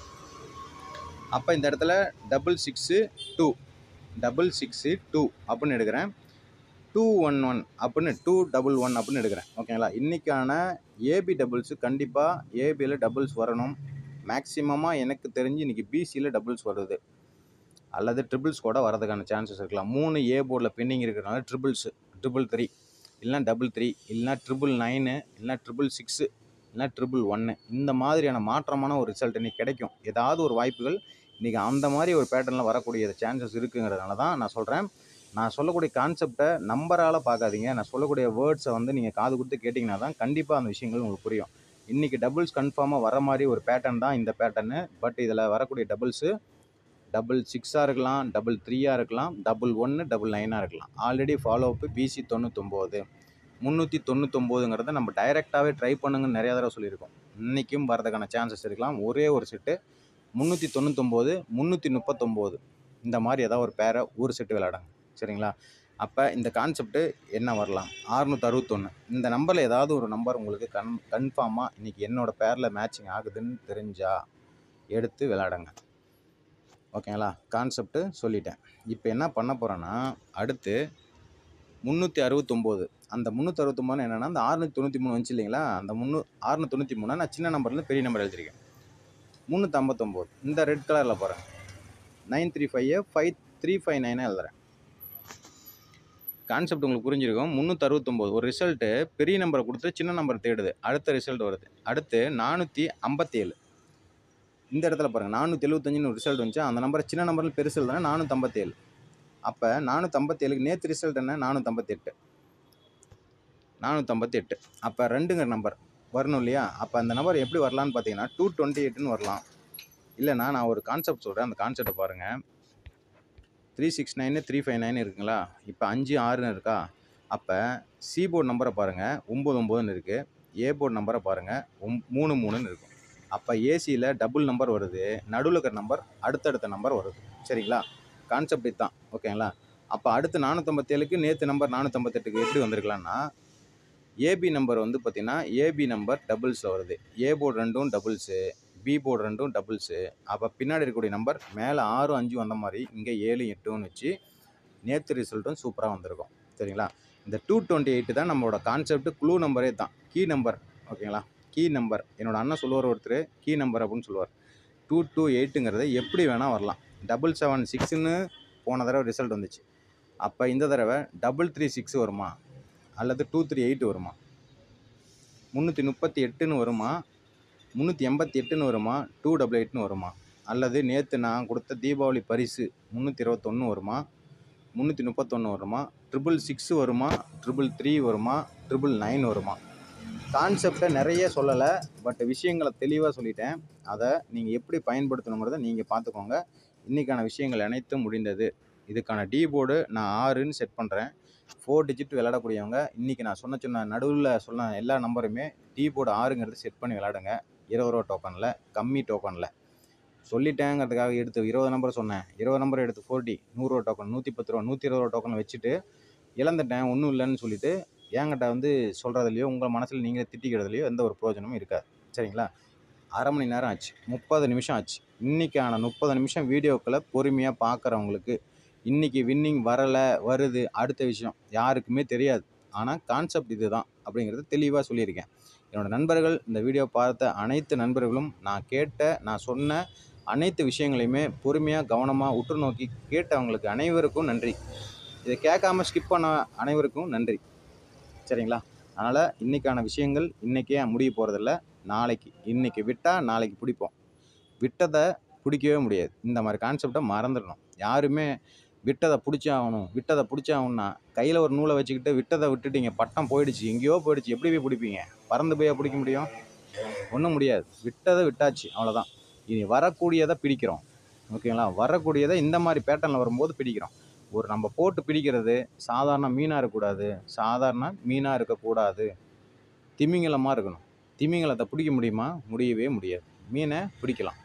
அப்போ இந்த இடத்துல 662 அப்படின்னு எடுக்கிறேன். 211 அப்படின்னு 211 அப்படின்னு எடுக்கிறேன். ஓகேங்களா? இன்றைக்கான ஏபி டபுள்ஸு கண்டிப்பாக ஏபியில் டபுள்ஸ் வரணும். மேக்ஸிமமாக எனக்கு தெரிஞ்சு இன்றைக்கி பிசியில் டபுள்ஸ் வருது அல்லது ட்ரிபிள்ஸ் கூட வரதுக்கான சான்சஸ் இருக்கலாம். 3 ஏ போர்டில் பெண்டிங் இருக்கிறதுனால ட்ரிபிள்ஸு 333 இல்லைனா 33 இல்லைனா 999 இல்லைனா 666 இல்லைனா 111 இந்த மாதிரியான மாற்றமான ஒரு ரிசல்ட் இன்றைக்கி கிடைக்கும். ஏதாவது ஒரு வாய்ப்புகள் இன்றைக்கி அந்த மாதிரி ஒரு பேட்டர்னில் வரக்கூடிய சான்சஸ் இருக்குங்கிறதுனால தான் நான் சொல்கிறேன். நான் சொல்லக்கூடிய கான்செப்டை நம்பரால் பார்க்காதீங்க. நான் சொல்லக்கூடிய வேர்ட்ஸை வந்து நீங்கள் காது கொடுத்து கேட்டிங்கன்னா தான் கண்டிப்பாக அந்த விஷயங்கள் உங்களுக்கு புரியும். இன்றைக்கி டபுள்ஸ் கன்ஃபார்மாக வர மாதிரி ஒரு பேட்டர்ன் தான் இந்த பேட்டர்னு. பட் இதில் வரக்கூடிய டபுள்ஸு 666 இருக்கலாம், 333 இருக்கலாம், 11, 99 இருக்கலாம். ஆல்ரெடி ஃபாலோ அப்பு பிசி 99 399ங்கிறத நம்ம டைரெக்டாகவே ட்ரை பண்ணுங்கன்னு நிறையா தடவை சொல்லியிருக்கோம். இன்றைக்கும் வரதுக்கான சான்சஸ் இருக்கலாம். ஒரே ஒரு செட்டு 399, 339 இந்த மாதிரி ஏதாவது ஒரு பேரை ஒரு செட்டு விளையாடுங்க. சரிங்களா? அப்போ இந்த கான்செப்ட்டு என்ன வரலாம், 661 இந்த நம்பரில் ஏதாவது ஒரு நம்பர் உங்களுக்கு கன்ஃபார்மாக இன்றைக்கி என்னோடய பேரில் மேட்சிங் ஆகுதுன்னு தெரிஞ்சால் எடுத்து விளையாடுங்க. ஓகேங்களா? கான்செப்ட்டு சொல்லிட்டேன். இப்போ என்ன பண்ண போகிறேன்னா அடுத்து 369. அந்த 369 என்னென்னா அந்த 693 வந்துச்சு இல்லைங்களா, அந்த 693 நான் சின்ன நம்பர்லேருந்து பெரிய நம்பர் எழுதியிருக்கேன். 359 இந்த ரெட் கலரில் பாருங்கள். 935 5359 எழுதுறேன். கான்செப்ட் உங்களுக்கு புரிஞ்சிருக்கும். 369 ஒரு ரிசல்ட்டு பெரிய நம்பரை கொடுத்து சின்ன நம்பர் தேடுது. அடுத்த ரிசல்ட் வருது. அடுத்து 457 இந்த இடத்துல பாருங்கள். 475ன்னு ஒரு ரிசல்ட் வந்துச்சு. அந்த நம்பரை சின்ன நம்பரில் பெருசு தானே 457. அப்போ 457க்கு நேற்று ரிசல்ட் என்ன, 458. அப்போ 2ங்கிற நம்பர் வரணும் இல்லையா? அப்போ அந்த நம்பர் எப்படி வரலான்னு பார்த்தீங்கன்னா 228ன்னு வரலாம். இல்லைனா நான் ஒரு கான்செப்ட் சொல்கிறேன். அந்த கான்செப்டை பாருங்கள். 369 359 இருக்குங்களா? இப்போ 5 6ன்னு இருக்கா? அப்போ சி போர்டு நம்பரை பாருங்கள், 99ன்னு இருக்குது. ஏ போர்டு நம்பரை பாருங்கள், 33ன்னு இருக்கும். அப்போ ஏசியில் டபுள் நம்பர் வருது, நடுவில் இருக்கிற நம்பர் அடுத்தடுத்த நம்பர் வருது. சரிங்களா? கான்செப்ட் இதுதான். ஓகேங்களா? அப்போ அடுத்து 457க்கு நேற்று நம்பர் 458க்கு எப்படி வந்திருக்கலாம்னா, ஏபி நம்பர் வந்து பார்த்திங்கன்னா ஏபி நம்பர் டபுள்ஸில் வருது. ஏ போர்டு 2ம் டபுள்ஸு, பி போர்டு 2ம் டபுள்ஸு. அப்போ பின்னாடி இருக்கக்கூடிய நம்பர் மேலே 6 5 வந்த மாதிரி இங்கே 7 8ன்னு வச்சு நேற்று ரிசல்ட்டும் சூப்பராக வந்திருக்கும். சரிங்களா? இந்த 228 தான் நம்மளோட கான்செப்ட். க்ளூ நம்பரே தான், கீ நம்பர். ஓகேங்களா? Key number. என்னோட அண்ணன் சொல்லுவார் ஒருத்தர், கீ நம்பர் அப்படின்னு சொல்லுவார். 228ங்கிறது எப்படி வேணால் வரலாம். 776ன்னு போன தடவை ரிசல்ட் வந்துச்சு. அப்போ இந்த தடவை 336 வருமா அல்லது 238 வருமா, 338ன்னு வருமா 388ன்னு வருமா, 288ன்னு வருமா? அல்லது நேற்று நான் கொடுத்த தீபாவளி பரிசு 321 வருமா, 331 வருமா, 666 வருமா, 333 வருமா, 999 வருமா? கான்செப்டை நிறைய சொல்லலை, பட் விஷயங்களை தெளிவாக சொல்லிட்டேன். அதை நீங்கள் எப்படி பயன்படுத்தணுங்கிறத நீங்கள் பார்த்துக்கோங்க. இன்றைக்கான விஷயங்கள் அனைத்தும் முடிந்தது. இதுக்கான டீ போர்டு நான் 6ன்னு செட் பண்ணுறேன். 4 டிஜிட் விளையாடக்கூடியவங்க இன்றைக்கி நான் சொன்ன நடுவில் சொன்ன எல்லா நம்பருமே டீ போர்டு 6ங்கிறது செட் பண்ணி விளையாடுங்க. 20 ரூபா டோக்கனில், கம்மி டோக்கனில் சொல்லிட்டேங்கிறதுக்காக எடுத்து 20 நம்பர் சொன்னேன். 20 நம்பர் எடுத்து 4D 100 ரூபா டோக்கன், 110 ரூபா, 120 ரூபா டோக்கன் வச்சுட்டு இழந்துட்டேன் ஒன்றும் இல்லைன்னு சொல்லிட்டு என்கிட்ட வந்து சொல்கிறதுலையோ உங்கள் மனசில் நீங்களே திட்டிக்கிறதுலையோ எந்த ஒரு பிரயோஜனமும் இருக்காது. சரிங்களா? அரை மணி நேரம் ஆச்சு, 30 நிமிஷம் ஆச்சு. இன்றைக்கான 30 நிமிஷம் வீடியோக்களை பொறுமையாக பார்க்குறவங்களுக்கு இன்றைக்கி வின்னிங் வரலை வருது அடுத்த விஷயம் யாருக்குமே தெரியாது. ஆனால் கான்செப்ட் இது தான் அப்படிங்கிறது தெளிவாக சொல்லியிருக்கேன். என்னோடய நண்பர்கள், இந்த வீடியோ பார்த்த அனைத்து நண்பர்களும் நான் சொன்ன அனைத்து விஷயங்களையுமே பொறுமையாக கவனமாக உற்று நோக்கி கேட்டவங்களுக்கு அனைவருக்கும் நன்றி. இதை கேட்காம ஸ்கிப் பண்ண அனைவருக்கும் நன்றி. சரிங்களா? அதனால் இன்றைக்கான விஷயங்கள் இன்றைக்கே முடிய போகிறதில்ல, நாளைக்கு. இன்றைக்கி விட்டால் நாளைக்கு பிடிப்போம். விட்டதை பிடிக்கவே முடியாது. இந்த மாதிரி கான்செப்டை மறந்துடணும். யாருமே விட்டதை பிடிச்சாகணும்னா கையில் ஒரு நூலை வச்சுக்கிட்டு விட்டதை விட்டுட்டீங்க, பட்டம் போயிடுச்சு, எங்கேயோ போயிடுச்சு, எப்படி போய் பிடிப்பீங்க? பறந்து போய் பிடிக்க முடியும்? ஒன்றும் முடியாது. விட்டதை விட்டாச்சு, அவ்வளோதான். இனி வரக்கூடியதை பிடிக்கிறோம். ஓகேங்களா? வரக்கூடியதை இந்த மாதிரி பேட்டர்னில் வரும்போது பிடிக்கிறோம். நம்ம போட்டு பிடிக்கிறது சாதாரண மீனாக இருக்கக்கூடாது. திமிங்கலமாக இருக்கணும். திமிங்கலத்தை பிடிக்க முடியுமா? முடியவே முடியாது. மீனை பிடிக்கலாம்.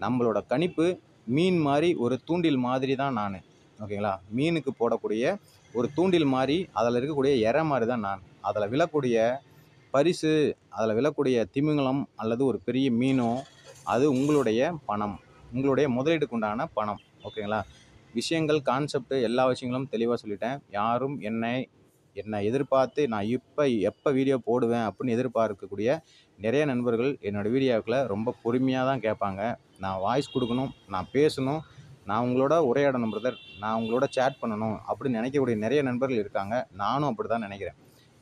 நம்மளோட கணிப்பு மீன் மாதிரி ஒரு தூண்டில் மாதிரி தான் நான். ஓகேங்களா? மீனுக்கு போடக்கூடிய ஒரு தூண்டில் மாதிரி, அதில் இருக்கக்கூடிய இறை மாதிரி தான் நான். அதில் விழக்கூடிய பரிசு, அதில் விழக்கூடிய திமிங்கலம் அல்லது ஒரு பெரிய மீனோ, அது உங்களுடைய பணம், உங்களுடைய முதலீடுக்கு உண்டான பணம். ஓகேங்களா? விஷயங்கள், கான்செப்ட் எல்லா விஷயங்களும் தெளிவாக சொல்லிட்டேன். யாரும் என்னை எதிர்பார்த்து நான் எப்போ வீடியோ போடுவேன் அப்படின்னு எதிர்பார்க்கக்கூடிய நிறைய நண்பர்கள் என்னோடய வீடியோக்களை ரொம்ப பொறுமையாக தான் கேட்பாங்க. நான் வாய்ஸ் கொடுக்கணும், நான் பேசணும், நான் உங்களோட உரையாடணும் பிரதர், நான் உங்களோட சேட் பண்ணணும் அப்படின்னு நினைக்கக்கூடிய நிறைய நண்பர்கள் இருக்காங்க. நானும் அப்படி தான் நினைக்கிறேன்.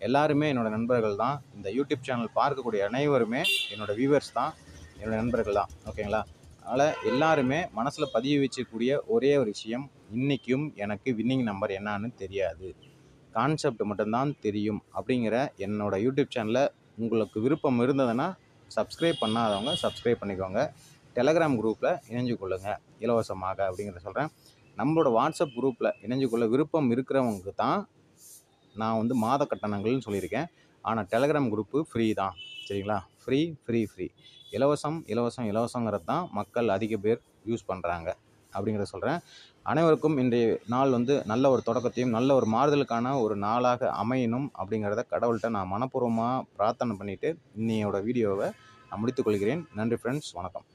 எல்லாருமே என்னோடய நண்பர்கள் தான். இந்த யூடியூப் சேனல் பார்க்கக்கூடிய அனைவருமே என்னோடய வியூவர்ஸ் தான், என்னோடய நண்பர்கள் தான். ஓகேங்களா? அதனால் எல்லாருமே மனசில் பதிய வச்சக்கூடிய ஒரே ஒரு விஷயம், இன்றைக்கும் எனக்கு வின்னிங் நம்பர் என்னான்னு தெரியாது, கான்செப்ட் மட்டும்தான் தெரியும் அப்படிங்கிற என்னோடய யூடியூப் சேனலை உங்களுக்கு விருப்பம் இருந்ததுன்னா சப்ஸ்கிரைப் பண்ணாதவங்க சப்ஸ்கிரைப் பண்ணிக்கோங்க. டெலகிராம் குரூப்பில் இணைஞ்சு கொள்ளுங்கள் இலவசமாக அப்படிங்கிறத சொல்கிறேன். நம்மளோட வாட்ஸ்அப் குரூப்பில் இணைஞ்சு கொள்ள விருப்பம் இருக்கிறவங்களுக்கு தான் நான் வந்து மாத கட்டணங்கள்னு சொல்லியிருக்கேன். ஆனால் டெலகிராம் குரூப்பு ஃப்ரீ தான். சரிங்களா? ஃப்ரீ இலவசங்கிறது தான் மக்கள் அதிக பேர் யூஸ் பண்ணுறாங்க அப்படிங்கிறத சொல்கிறேன். அனைவருக்கும் இன்றைய நாள் வந்து நல்ல ஒரு தொடக்கத்தையும் நல்ல ஒரு மாறுதலுக்கான ஒரு நாளாக அமையணும் அப்படிங்கிறத கடவுள்கிட்ட நான் மனப்பூர்வமாக பிரார்த்தனை பண்ணிவிட்டு இன்னையோட வீடியோவை நான் முடித்துக்கொள்கிறேன். நன்றி ஃப்ரெண்ட்ஸ், வணக்கம்.